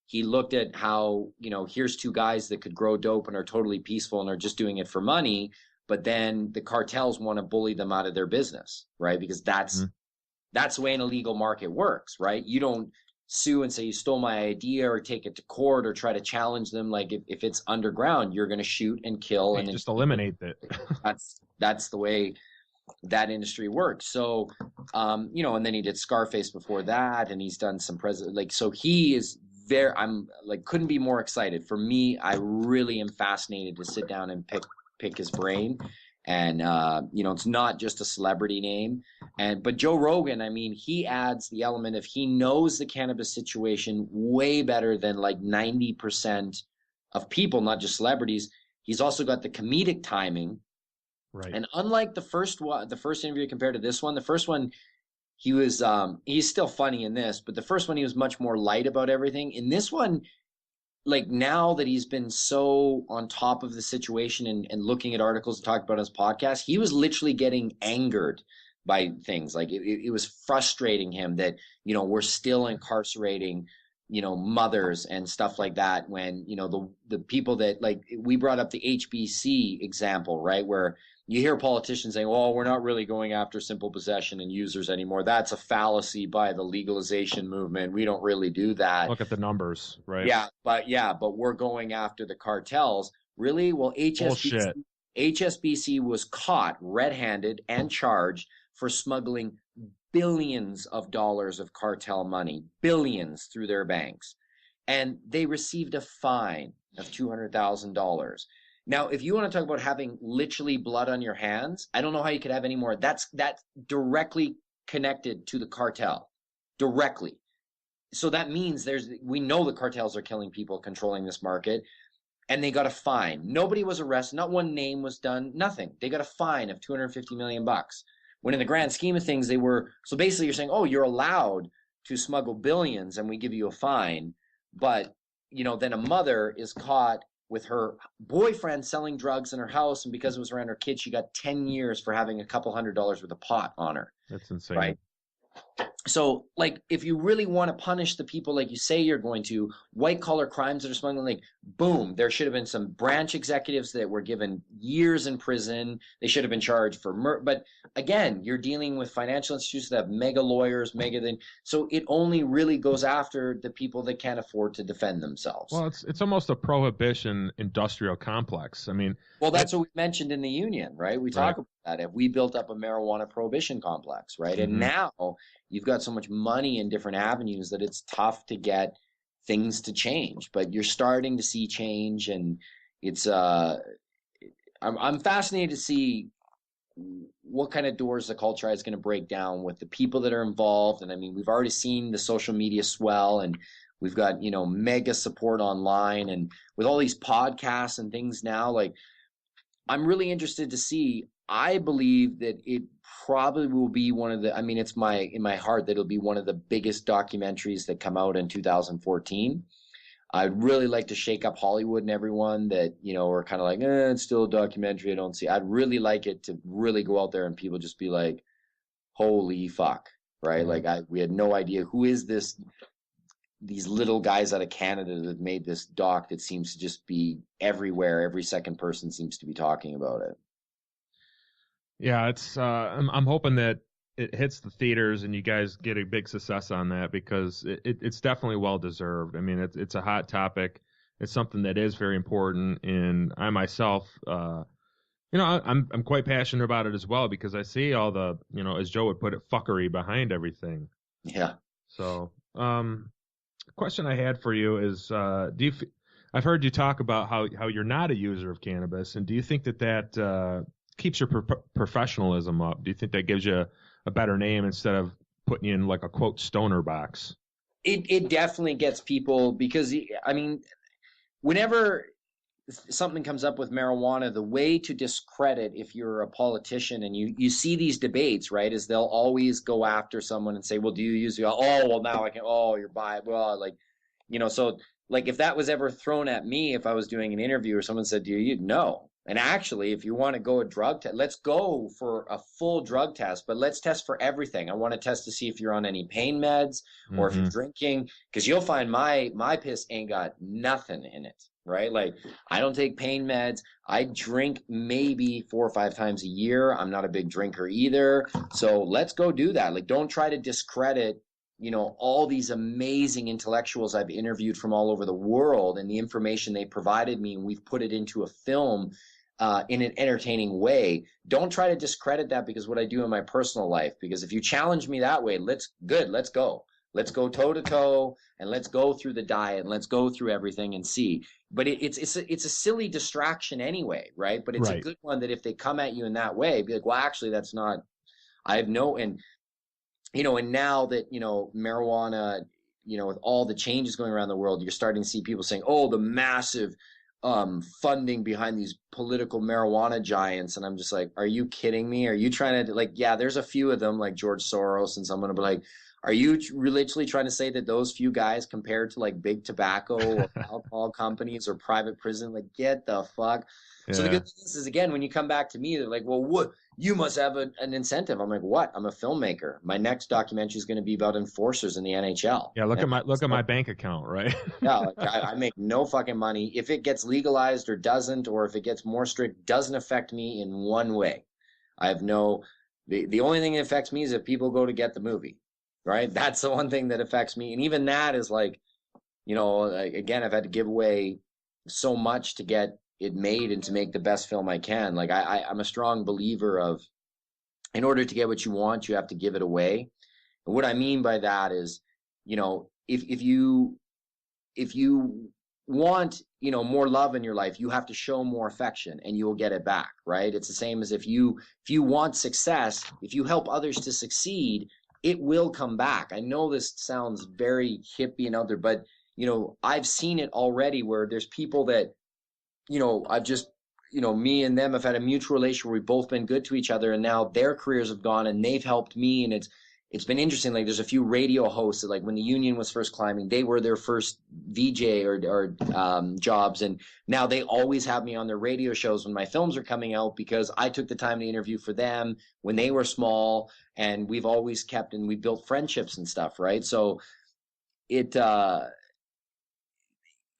he looked at how, here's two guys that could grow dope and are totally peaceful and are just doing it for money, but then the cartels want to bully them out of their business, right? Because that's the way an illegal market works, right? You don't sue and say you stole my idea or take it to court or try to challenge them. Like if it's underground, you're going to shoot and kill and just eliminate it. That's the way that industry works. So, and then he did Scarface before that, and he's done some so he is I'm like, couldn't be more excited. For me, I really am fascinated to sit down and pick his brain. And, it's not just a celebrity name. But Joe Rogan, I mean, he adds the element of he knows the cannabis situation way better than like 90% of people, not just celebrities. He's also got the comedic timing. Right. And unlike the first interview compared to this one, the first one, he was, he's still funny in this, but the first one, he was much more light about everything. In this one, like now that he's been so on top of the situation and looking at articles and talking about his podcast, he was literally getting angered by things. Like it was frustrating him that, we're still incarcerating, mothers and stuff like that when, the people that, like, we brought up the HBC example, right? Where you hear politicians saying, well, we're not really going after simple possession and users anymore. That's a fallacy by the legalization movement. We don't really do that. Look at the numbers, right? But we're going after the cartels. Really? Well, HSBC was caught red-handed and charged for smuggling billions of dollars of cartel money, billions through their banks. and they received a fine of $200,000. Now, if you want to talk about having literally blood on your hands, I don't know how you could have any more. That's directly connected to the cartel, directly. So that means we know the cartels are killing people, controlling this market, and they got a fine. Nobody was arrested. Not one name was done. Nothing. They got a fine of $250 million. When in the grand scheme of things, so basically you're saying, oh, you're allowed to smuggle billions and we give you a fine. But, then a mother is caught with her boyfriend selling drugs in her house. And because it was around her kid, she got 10 years for having a couple $100s worth of pot on her. That's insane. Right. So, like, if you really want to punish the people like you say you're going to, white-collar crimes that are smuggling, like, boom, there should have been some branch executives that were given years in prison. They should have been charged for murder. But, again, you're dealing with financial institutions that have mega lawyers, so it only really goes after the people that can't afford to defend themselves. Well, it's almost a prohibition industrial complex. I mean... Well, that's what we mentioned in the union, right? We talk about that. If we built up a marijuana prohibition complex, right? Mm-hmm. And now you've got so much money in different avenues that it's tough to get things to change, but you're starting to see change, and it's I'm fascinated to see what kind of doors the culture is going to break down with the people that are involved. And I mean, we've already seen the social media swell, and we've got, mega support online, and with all these podcasts and things now, like, I'm really interested to see. I believe that it probably will be one of the, it's in my heart that it'll be one of the biggest documentaries that come out in 2014. I'd really like to shake up Hollywood and everyone that, are kind of like, it's still a documentary. I don't see. I'd really like it to really go out there and people just be like, holy fuck, right? Mm-hmm. Like we had no idea who is this. These little guys out of Canada that made this doc that seems to just be everywhere. Every second person seems to be talking about it. Yeah, it's. I'm hoping that it hits the theaters and you guys get a big success on that, because it's definitely well deserved. I mean, it's a hot topic. It's something that is very important, and I myself, I'm quite passionate about it as well, because I see all the, as Joe would put it, fuckery behind everything. Yeah. So, question I had for you is, I've heard you talk about how you're not a user of cannabis, and do you think that keeps your professionalism up? Do you think that gives you a better name instead of putting you in like a quote stoner box? It definitely gets people, because whenever something comes up with marijuana, the way to discredit, if you're a politician and you see these debates, right, is they'll always go after someone and say, well, do you use the, oh, well, now I can, oh, you're bi, well, like, so like if that was ever thrown at me, if I was doing an interview or someone said, do you, no. And actually, if you want to go a drug test, let's go for a full drug test, but let's test for everything. I want to test to see if you're on any pain meds or if you're drinking, because you'll find my piss ain't got nothing in it, right? Like, I don't take pain meds. I drink maybe 4 or 5 times a year. I'm not a big drinker either. So let's go do that. Like, don't try to discredit, all these amazing intellectuals I've interviewed from all over the world and the information they provided me, and we've put it into a film in an entertaining way. Don't try to discredit that because what I do in my personal life, because if you challenge me that way, let's go. Let's go toe to toe, and let's go through the diet, and let's go through everything and see. But it's a silly distraction anyway, right? But it's a good one that if they come at you in that way, be like, well, actually, that's not. I have no, and now that marijuana, with all the changes going around the world, you're starting to see people saying, oh, the massive funding behind these political marijuana giants, and I'm just like, are you kidding me? Are you trying to, like, yeah, there's a few of them like George Soros and someone, but like, are you literally trying to say that those few guys compared to like big tobacco or alcohol companies or private prison, like, get the fuck? Yeah. So the good thing is, again, when you come back to me, they're like, well, what? You must have an incentive. I'm like, what? I'm a filmmaker. My next documentary is going to be about enforcers in the NHL. Yeah, look at my bank account, right? Yeah, like, I make no fucking money. If it gets legalized or doesn't, or if it gets more strict, doesn't affect me in one way. I have no. The only thing that affects me is if people go to get the movie, right? That's the one thing that affects me, and even that is like, again, I've had to give away so much to get it made and to make the best film I can. Like I'm a strong believer of, in order to get what you want, you have to give it away. And what I mean by that is, if you if you want, more love in your life, you have to show more affection and you will get it back, right? It's the same as if you want success, if you help others to succeed, it will come back. I know this sounds very hippie and out there, but I've seen it already where there's people that, I've just, me and them have had a mutual relation where we've both been good to each other, and now their careers have gone and they've helped me, and it's been interesting. Like there's a few radio hosts that, like when the union was first climbing, they were their first VJ or jobs, and now they always have me on their radio shows when my films are coming out because I took the time to interview for them when they were small, and we've always kept and we built friendships and stuff, right? So it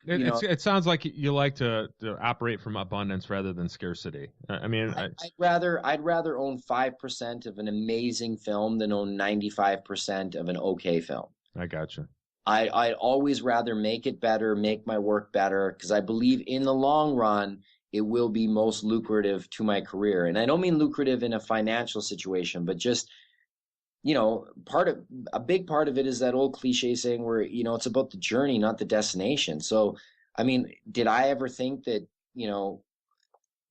it sounds like you like to operate from abundance rather than scarcity. I mean, I'd rather own 5% of an amazing film than own 95% of an okay film. I gotcha. I'd always rather make it better, make my work better, because I believe in the long run it will be most lucrative to my career. And I don't mean lucrative in a financial situation, but just a big part of it is that old cliche saying where, it's about the journey, not the destination. So, I mean, did I ever think that,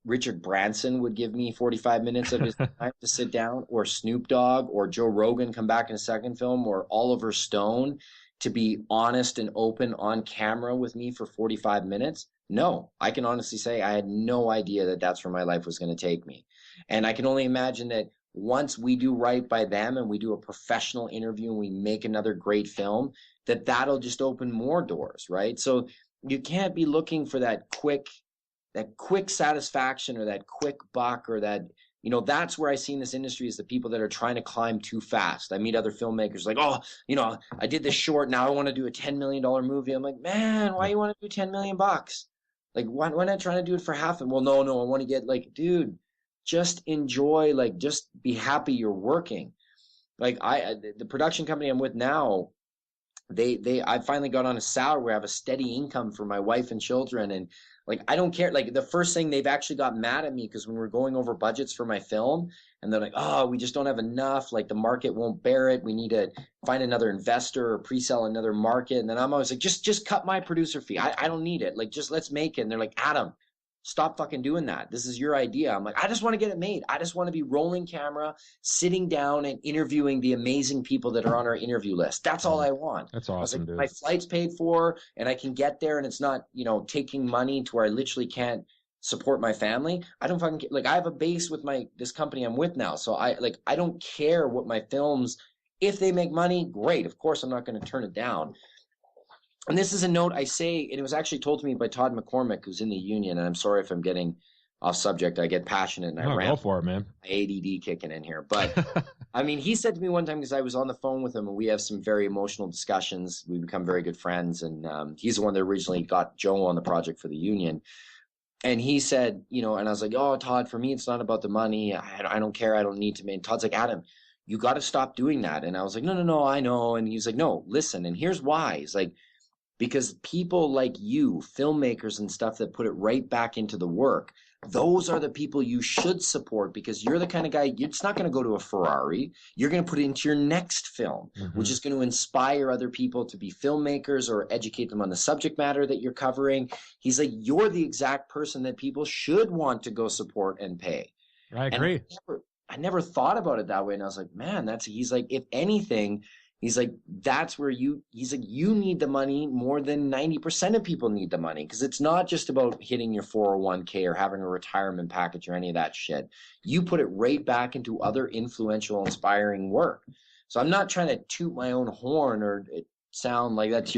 Richard Branson would give me 45 minutes of his time to sit down, or Snoop Dogg or Joe Rogan come back in a second film, or Oliver Stone to be honest and open on camera with me for 45 minutes? No, I can honestly say I had no idea that that's where my life was going to take me. And I can only imagine that once we do right by them and we do a professional interview and we make another great film, that'll just open more doors, right? So you can't be looking for that quick satisfaction or that quick buck or that, that's where I see in this industry is the people that are trying to climb too fast. I meet other filmmakers like, oh, I did this short, now I want to do a $10 million movie. I'm like, man, why you want to do 10 million bucks? Like, why not trying to do it for half? And well, no, I want to get, like, dude, just enjoy, like, just be happy you're working. Like the production company I'm with now, I finally got on a salary where I have a steady income for my wife and children. And like, I don't care. Like the first thing, they've actually got mad at me because when we're going over budgets for my film and they're like, oh, we just don't have enough. Like the market won't bear it. We need to find another investor or pre-sell another market. And then I'm always like, just cut my producer fee. I don't need it. Like, just let's make it. And they're like, Adam, stop fucking doing that. This is your idea. I'm like, I just want to get it made. I just want to be rolling camera, sitting down and interviewing the amazing people that are on our interview list. That's all I want. That's awesome, dude. My flight's paid for and I can get there and it's not, taking money to where I literally can't support my family. I don't fucking like, I have a base with this company I'm with now. So I don't care what my films, if they make money, great. Of course, I'm not going to turn it down. And this is a note I say, and it was actually told to me by Todd McCormick, who's in the union. And I'm sorry if I'm getting off subject. I get passionate and I go for it, man. My ADD kicking in here. But I mean, he said to me one time, because I was on the phone with him and we have some very emotional discussions. We become very good friends. And he's the one that originally got Joe on the project for the union. And he said, and I was like, oh, Todd, for me, it's not about the money. I don't care. I don't need to. And Todd's like, Adam, you got to stop doing that. And I was like, no, I know. And he's like, no, listen. And here's why. He's like, because people like you, filmmakers and stuff that put it right back into the work, those are the people you should support, because you're the kind of guy, it's not going to go to a Ferrari. You're going to put it into your next film, which is going to inspire other people to be filmmakers or educate them on the subject matter that you're covering. He's like, you're the exact person that people should want to go support and pay. I agree. And I never thought about it that way. And I was like, man, he's like, if anything, he's like, that's where he's like, you need the money more than 90% of people need the money. Because it's not just about hitting your 401k or having a retirement package or any of that shit. You put it right back into other influential, inspiring work. So I'm not trying to toot my own horn or sound like that's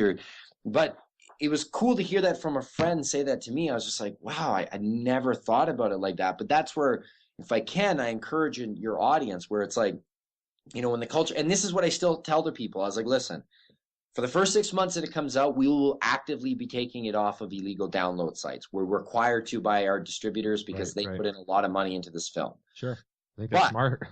but it was cool to hear that from a friend say that to me. I was just like, wow, I never thought about it like that. But that's where, if I can, I encourage your audience where it's like, when the culture, and this is what I still tell the people, I was like, listen, for the first 6 months that it comes out, we will actively be taking it off of illegal download sites. We're required to by our distributors because they put in a lot of money into this film. Sure. I think that's smart.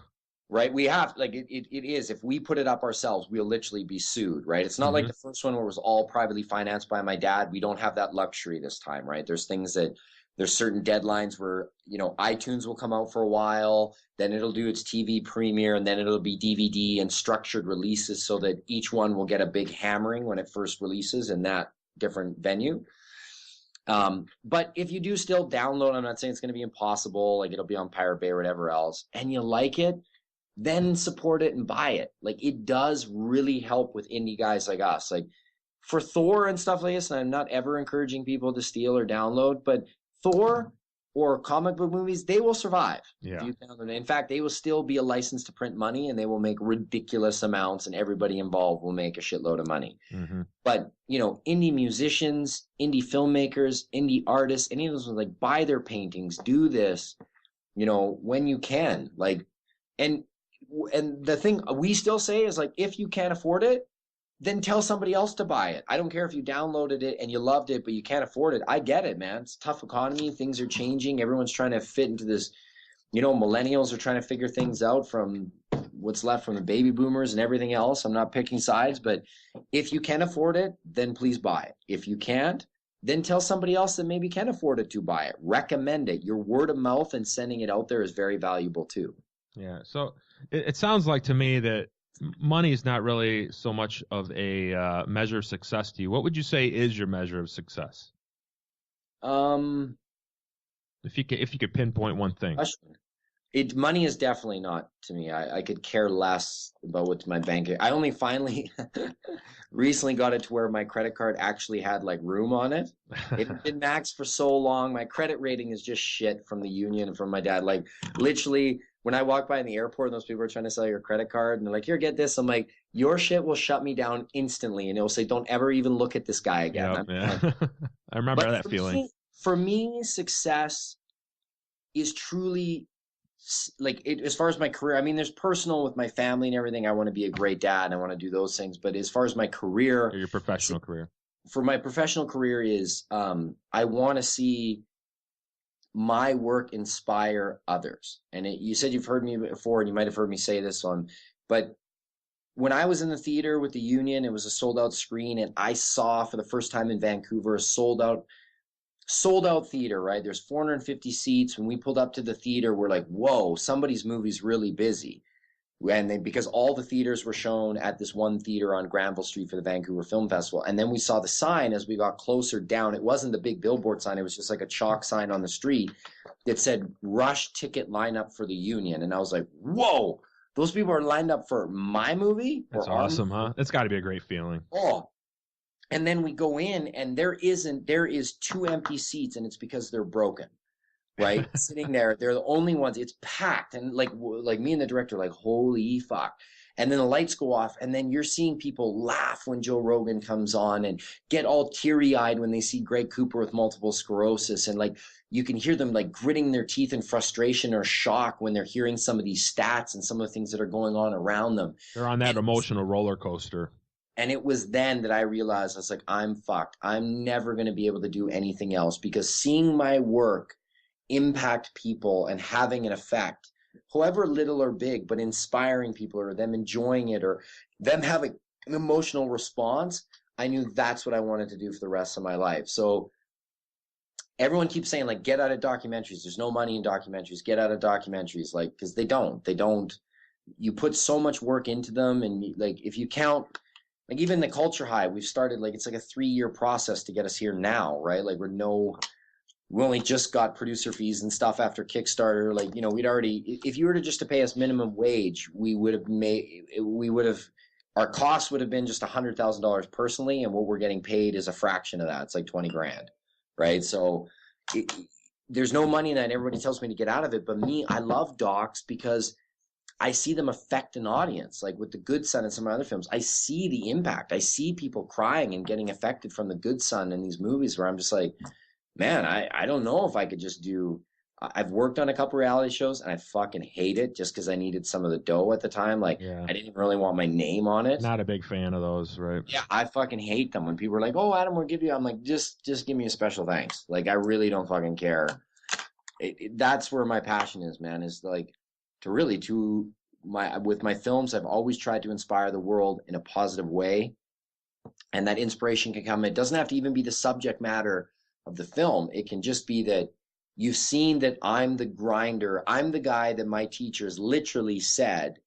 Right. We have, like, it is, if we put it up ourselves, we'll literally be sued, right? It's not like the first one where it was all privately financed by my dad. We don't have that luxury this time, right? There's certain deadlines where, iTunes will come out for a while, then it'll do its TV premiere, and then it'll be DVD and structured releases so that each one will get a big hammering when it first releases. And that different venue. But if you do still download, I'm not saying it's going to be impossible, like it'll be on Pirate Bay or whatever else, and you like it, then support it and buy it. Like it does really help with indie guys like us. Like for Thor and stuff like this, and I'm not ever encouraging people to steal or download, but Thor or comic book movies, they will survive. Yeah. If you download it. In fact, they will still be a license to print money, and they will make ridiculous amounts, and everybody involved will make a shitload of money. Mm-hmm. But, you know, indie musicians, indie filmmakers, indie artists, any of those, like, buy their paintings, do this, you know, when you can. Like, and the thing we still say is, like, if you can't afford it, then tell somebody else to buy it. I don't care if you downloaded it and you loved it, but you can't afford it. I get it, man. It's a tough economy. Things are changing. Everyone's trying to fit into this, you know, millennials are trying to figure things out from what's left from the baby boomers and everything else. I'm not picking sides, but if you can afford it, then please buy it. If you can't, then tell somebody else that maybe can afford it to buy it. Recommend it. Your word of mouth and sending it out there is very valuable too. Yeah. So it sounds like to me that money is not really so much of a measure of success to you. What would you say is your measure of success? If you could pinpoint one thing. Money is definitely not to me. I could care less about what's my bank. I only finally recently got it to where my credit card actually had like room on it. It had been maxed for so long. My credit rating is just shit from the union and from my dad. Like literally, when I walk by in the airport and those people are trying to sell your credit card and they're like, here, get this. I'm like, your shit will shut me down instantly. And it'll say, don't ever even look at this guy again. Yep, yeah. I remember that feeling. For me, success is truly like it, as far as my career. I mean, there's personal with my family and everything. I want to be a great dad and I want to do those things. But as far as my career, or your professional career, for my professional career is I want to see my work inspire others. And you said you've heard me before, and you might have heard me say this on, but when I was in the theater with the union, it was a sold out screen, and I saw for the first time in Vancouver a sold out theater, right? There's 450 seats. When we pulled up to the theater, we're like, whoa, somebody's movie's really busy. And because all the theaters were shown at this one theater on Granville Street for the Vancouver Film Festival. And then we saw the sign as we got closer down. It wasn't the big billboard sign. It was just like a chalk sign on the street that said, rush ticket lineup for the union. And I was like, whoa, those people are lined up for my movie? That's awesome, huh? It's got to be a great feeling. Oh, and then we go in and there is 2 empty seats, and it's because they're broken. Right? Sitting there, they're the only ones. It's packed, and like me and the director, like, holy fuck. And then the lights go off, and then you're seeing people laugh when Joe Rogan comes on and get all teary-eyed when they see Greg Cooper with multiple sclerosis, and like you can hear them like gritting their teeth in frustration or shock when they're hearing some of these stats and some of the things that are going on around them. They're on that emotional roller coaster. And it was then that I realized, I was like, I'm fucked. I'm never going to be able to do anything else, because seeing my work impact people and having an effect, however little or big, but inspiring people or them enjoying it or them having an emotional response, I knew that's what I wanted to do for the rest of my life. So everyone keeps saying, like, get out of documentaries. There's no money in documentaries. Get out of documentaries. Like, because they don't. You put so much work into them. And like, if you count, like even the Culture High, we've started, like, it's like a 3-year process to get us here now, right? Like we only just got producer fees and stuff after Kickstarter. Like, you know, we'd already, if you were to pay us minimum wage, our cost would have been just $100,000 personally. And what we're getting paid is a fraction of that. It's like 20 grand. Right. So there's no money in that. Everybody tells me to get out of it. But me, I love docs because I see them affect an audience. Like with The Good Son and some of my other films, I see the impact. I see people crying and getting affected from The Good Son in these movies where I'm just like, man, I don't know if I could just I've worked on a couple reality shows and I fucking hate it just because I needed some of the dough at the time. Like, yeah. I didn't really want my name on it. Not a big fan of those, right? Yeah, I fucking hate them when people are like, oh, Adam, we'll give you. I'm like, just give me a special thanks. Like, I really don't fucking care. That's where my passion is, man, is like with my films, I've always tried to inspire the world in a positive way. And that inspiration can come. It doesn't have to even be the subject matter of the film. It can just be that you've seen that I'm the grinder. I'm the guy that my teachers literally said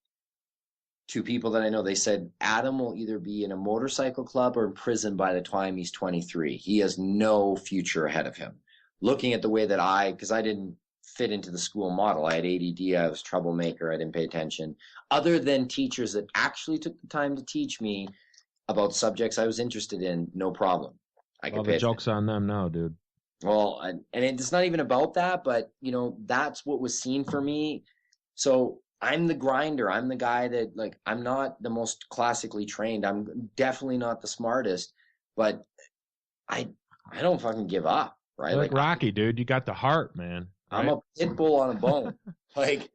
two people that I know, they said Adam will either be in a motorcycle club or in prison by the time he's 23. He has no future ahead of him. Looking at the way that because I didn't fit into the school model. I had ADD, I was a troublemaker, I didn't pay attention. Other than teachers that actually took the time to teach me about subjects I was interested in, no problem. I could All pay the joke's on them now, dude. Well, and it's not even about that, but that's what was seen for me. So I'm the grinder. I'm the guy that, like, I'm not the most classically trained. I'm definitely not the smartest, but I I don't fucking give up, right? You're like Rocky, dude. You got the heart, man. I'm Right? a pit bull on a bone. Like,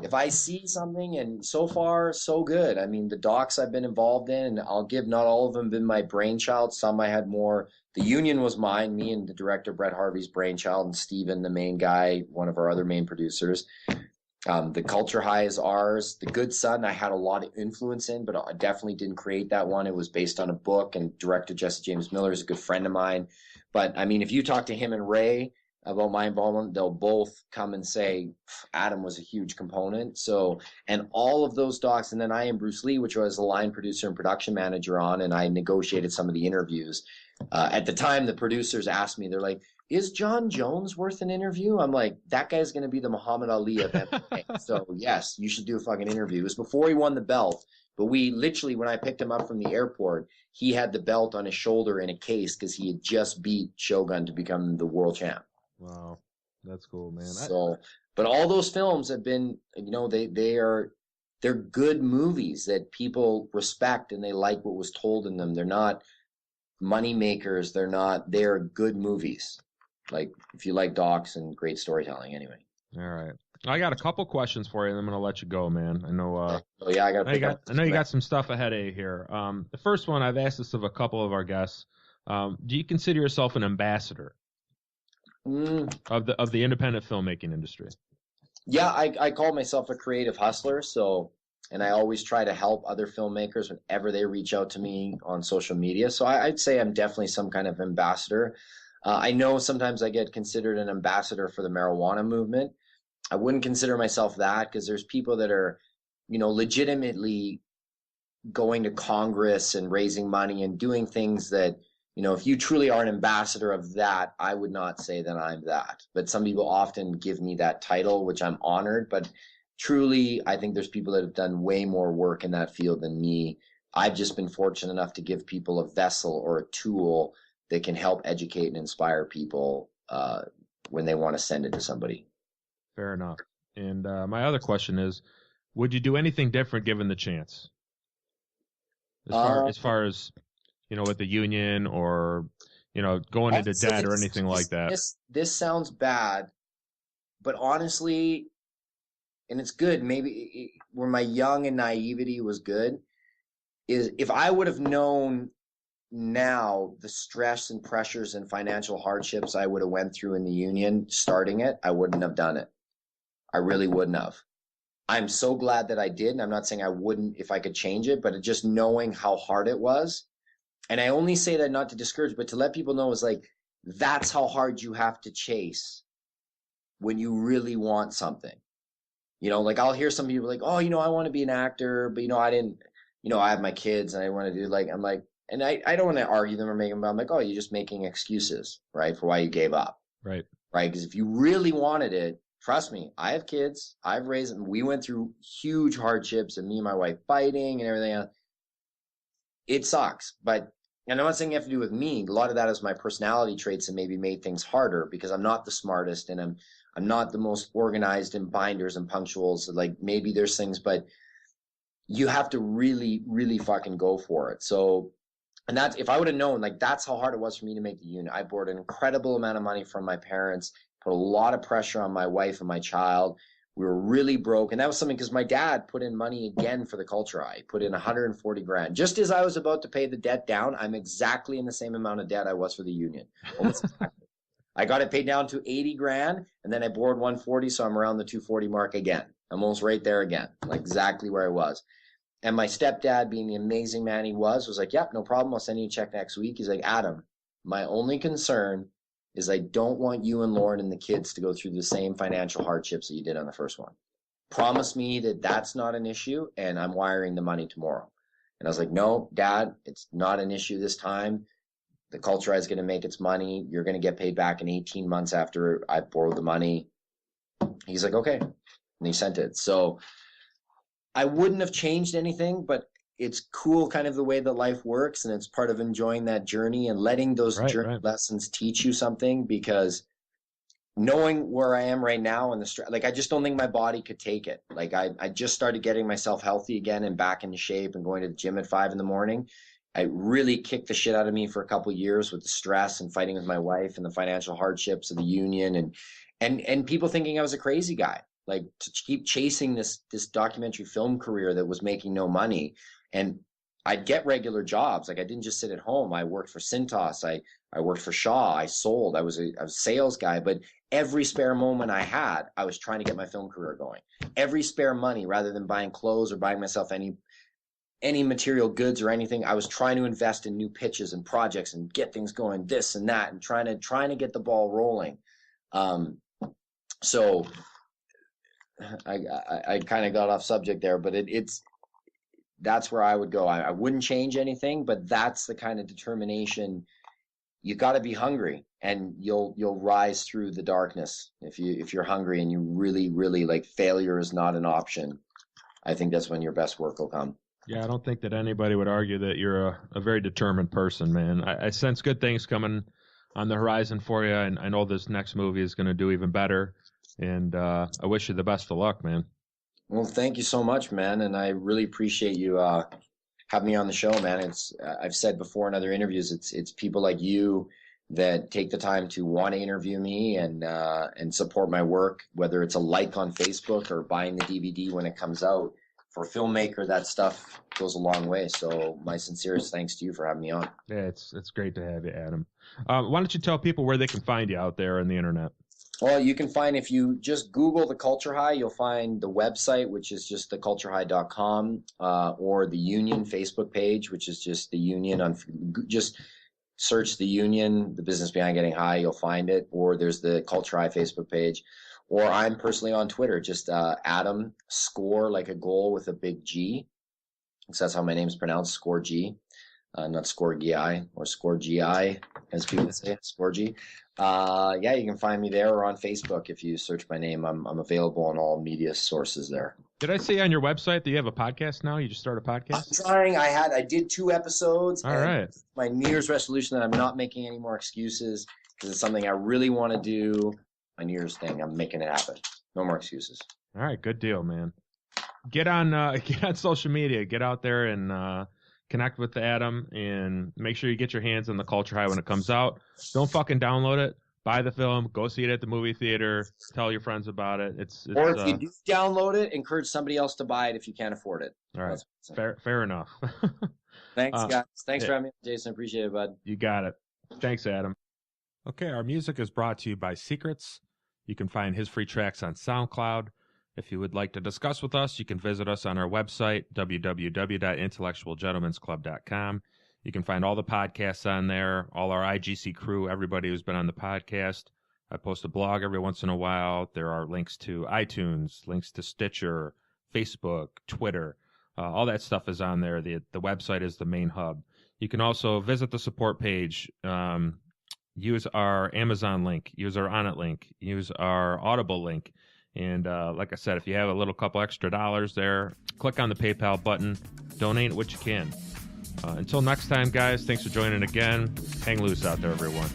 if I see something, and so far so good. I mean, the docs I've been involved in, and I'll give, not all of them been my brainchild. Some I had more. The Union was mine, me and the director Brett Harvey's brainchild, and Steven, the main guy, one of our other main producers. The Culture High is ours. The Good Son, I had a lot of influence in, but I definitely didn't create that one. It was based on a book, and director Jesse James Miller is a good friend of mine. But I mean, if you talk to him and Ray about my involvement, they'll both come and say Adam was a huge component. So, and all of those docs, and then I am Bruce Lee, which was the line producer and production manager on, and I negotiated some of the interviews. At the time, the producers asked me, they're like, is John Jones worth an interview? I'm like, that guy's going to be the Muhammad Ali of MMA. So yes, you should do a fucking interview. It was before he won the belt, but we literally, when I picked him up from the airport, he had the belt on his shoulder in a case because he had just beat Shogun to become the world champ. Wow, that's cool, man. So, but all those films have been, they're good movies that people respect and they like what was told in them. They're not money makers. They're good movies. Like, if you like docs and great storytelling, anyway. All right. I got a couple questions for you, and I'm going to let you go, man. I know. Oh yeah, I know you got some stuff ahead of you here. The first one, I've asked this of a couple of our guests. Do you consider yourself an ambassador of the independent filmmaking industry? Yeah, I call myself a creative hustler. So, and I always try to help other filmmakers whenever they reach out to me on social media. So I'd say I'm definitely some kind of ambassador. I know sometimes I get considered an ambassador for the marijuana movement. I wouldn't consider myself that, because there's people that are, legitimately going to Congress and raising money and doing things that, if you truly are an ambassador of that, I would not say that I'm that. But some people often give me that title, which I'm honored. But truly, I think there's people that have done way more work in that field than me. I've just been fortunate enough to give people a vessel or a tool that can help educate and inspire people when they want to send it to somebody. Fair enough. And my other question is, would you do anything different given the chance? As far as, with the union or, going into debt or anything like that. This sounds bad, but honestly, and it's good, maybe where my young and naivety was good, is if I would have known now the stress and pressures and financial hardships I would have went through in the union starting it, I wouldn't have done it. I really wouldn't have. I'm so glad that I did, and I'm not saying I wouldn't if I could change it, but just knowing how hard it was. And I only say that not to discourage, but to let people know, is like, that's how hard you have to chase when you really want something. Like, I'll hear some people like, oh, I want to be an actor, but I didn't, I have my kids and I want to do, like, I'm like, and I don't want to argue them or make them, but I'm like, oh, you're just making excuses, right, for why you gave up. Right. Right. Because if you really wanted it, trust me, I have kids. I've raised them. We went through huge hardships, and me and my wife fighting and everything else. It sucks. But, and I'm not saying you have to do with me. A lot of that is my personality traits that maybe made things harder, because I'm not the smartest, and I'm not the most organized in binders and punctuals. Like, maybe there's things, but you have to really, really fucking go for it. So, and that's, if I would have known, like, that's how hard it was for me to make the unit. I borrowed an incredible amount of money from my parents, put a lot of pressure on my wife and my child. We were really broke. And that was something, because my dad put in money again for the Culture Eye. He put in 140 grand. Just as I was about to pay the debt down, I'm exactly in the same amount of debt I was for the union. Almost exactly. I got it paid down to 80 grand, and then I borrowed 140, so I'm around the 240 mark again. I'm almost right there again, like exactly where I was. And my stepdad, being the amazing man he was like, yep, no problem. I'll send you a check next week. He's like, Adam, my only concern is I don't want you and Lauren and the kids to go through the same financial hardships that you did on the first one. promise me that that's not an issue and I'm wiring the money tomorrow. And I was like, no, Dad, it's not an issue this time. The Culture is going to make its money. You're going to get paid back in 18 months after I borrowed the money. He's like, okay. And he sent it. So I wouldn't have changed anything, but it's cool kind of the way that life works. And it's part of enjoying that journey and letting those journey lessons teach you something, because knowing where I am right now and I just don't think my body could take it. Like I just started getting myself healthy again and back into shape and going to the gym at 5 a.m. I really kicked the shit out of me for a couple of years with the stress and fighting with my wife and the financial hardships of the union and people thinking I was a crazy guy, like to keep chasing this documentary film career that was making no money. And I'd get regular jobs. Like I didn't just sit at home. I worked for Cintas. I worked for Shaw. I sold. I was a sales guy. But every spare moment I had, I was trying to get my film career going. Every spare money, rather than buying clothes or buying myself any material goods or anything, I was trying to invest in new pitches and projects and get things going, this and that, and trying to get the ball rolling. So I kind of got off subject there, but that's where I would go. I wouldn't change anything, but that's the kind of determination. You got to be hungry, and you'll rise through the darkness if you're hungry and you really, really, like, failure is not an option. I think that's when your best work will come. Yeah, I don't think that anybody would argue that you're a very determined person, man. I sense good things coming on the horizon for you, and I know this next movie is going to do even better. And I wish you the best of luck, man. Well, thank you so much, man, and I really appreciate you having me on the show, man. It's I've said before in other interviews, it's people like you that take the time to want to interview me and support my work, whether it's a like on Facebook or buying the DVD when it comes out. For a filmmaker, that stuff goes a long way. So my sincerest thanks to you for having me on. Yeah, it's great to have you, Adam. Why don't you tell people where they can find you out there on the internet? Well, you can find, if you just Google The Culture High, you'll find the website, which is just theculturehigh.com, or the Union Facebook page, which is just the Union. Just search the Union, the business behind getting high, you'll find it. Or there's the Culture High Facebook page. Or I'm personally on Twitter, just Adam Score, like a goal with a big G. So that's how my name's pronounced, Scorgie, not Scorgie or Scorgie, as people say, Scorgie. Yeah, you can find me there or on Facebook if you search my name. I'm available on all media sources there. Did I see on your website that you have a podcast now? You just started a podcast? I'm trying. I did 2 episodes. All right. My New Year's resolution that I'm not making any more excuses, because it's something I really want to do. My New Year's thing, I'm making it happen. No more excuses. All right, good deal, man. Get on social media. Get out there and connect with Adam, and make sure you get your hands on The Culture High when it comes out. Don't fucking download it. Buy the film. Go see it at the movie theater. Tell your friends about it. It's or if you do download it, encourage somebody else to buy it if you can't afford it. All right, fair enough. Thanks, guys. Thanks for having me, Jason. Appreciate it, bud. You got it. Thanks, Adam. Okay, our music is brought to you by Secrets. You can find his free tracks on SoundCloud. If you would like to discuss with us, you can visit us on our website, www.intellectualgentlemansclub.com. You can find all the podcasts on there, all our IGC crew, everybody who's been on the podcast. I post a blog every once in a while. There are links to iTunes, links to Stitcher, Facebook, Twitter. All that stuff is on there. The website is the main hub. You can also visit the support page. Use our Amazon link, use our Onnit link, use our Audible link. And like I said, if you have a little couple extra dollars there, click on the PayPal button, donate what you can. Until next time, guys, thanks for joining again. Hang loose out there, everyone.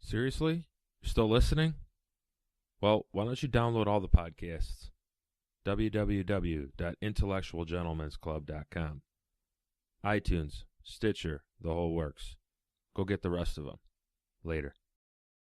Seriously? You're still listening? Well, why don't you download all the podcasts? www.intellectualgentlemansclub.com. iTunes, Stitcher, the whole works. Go get the rest of them. Later.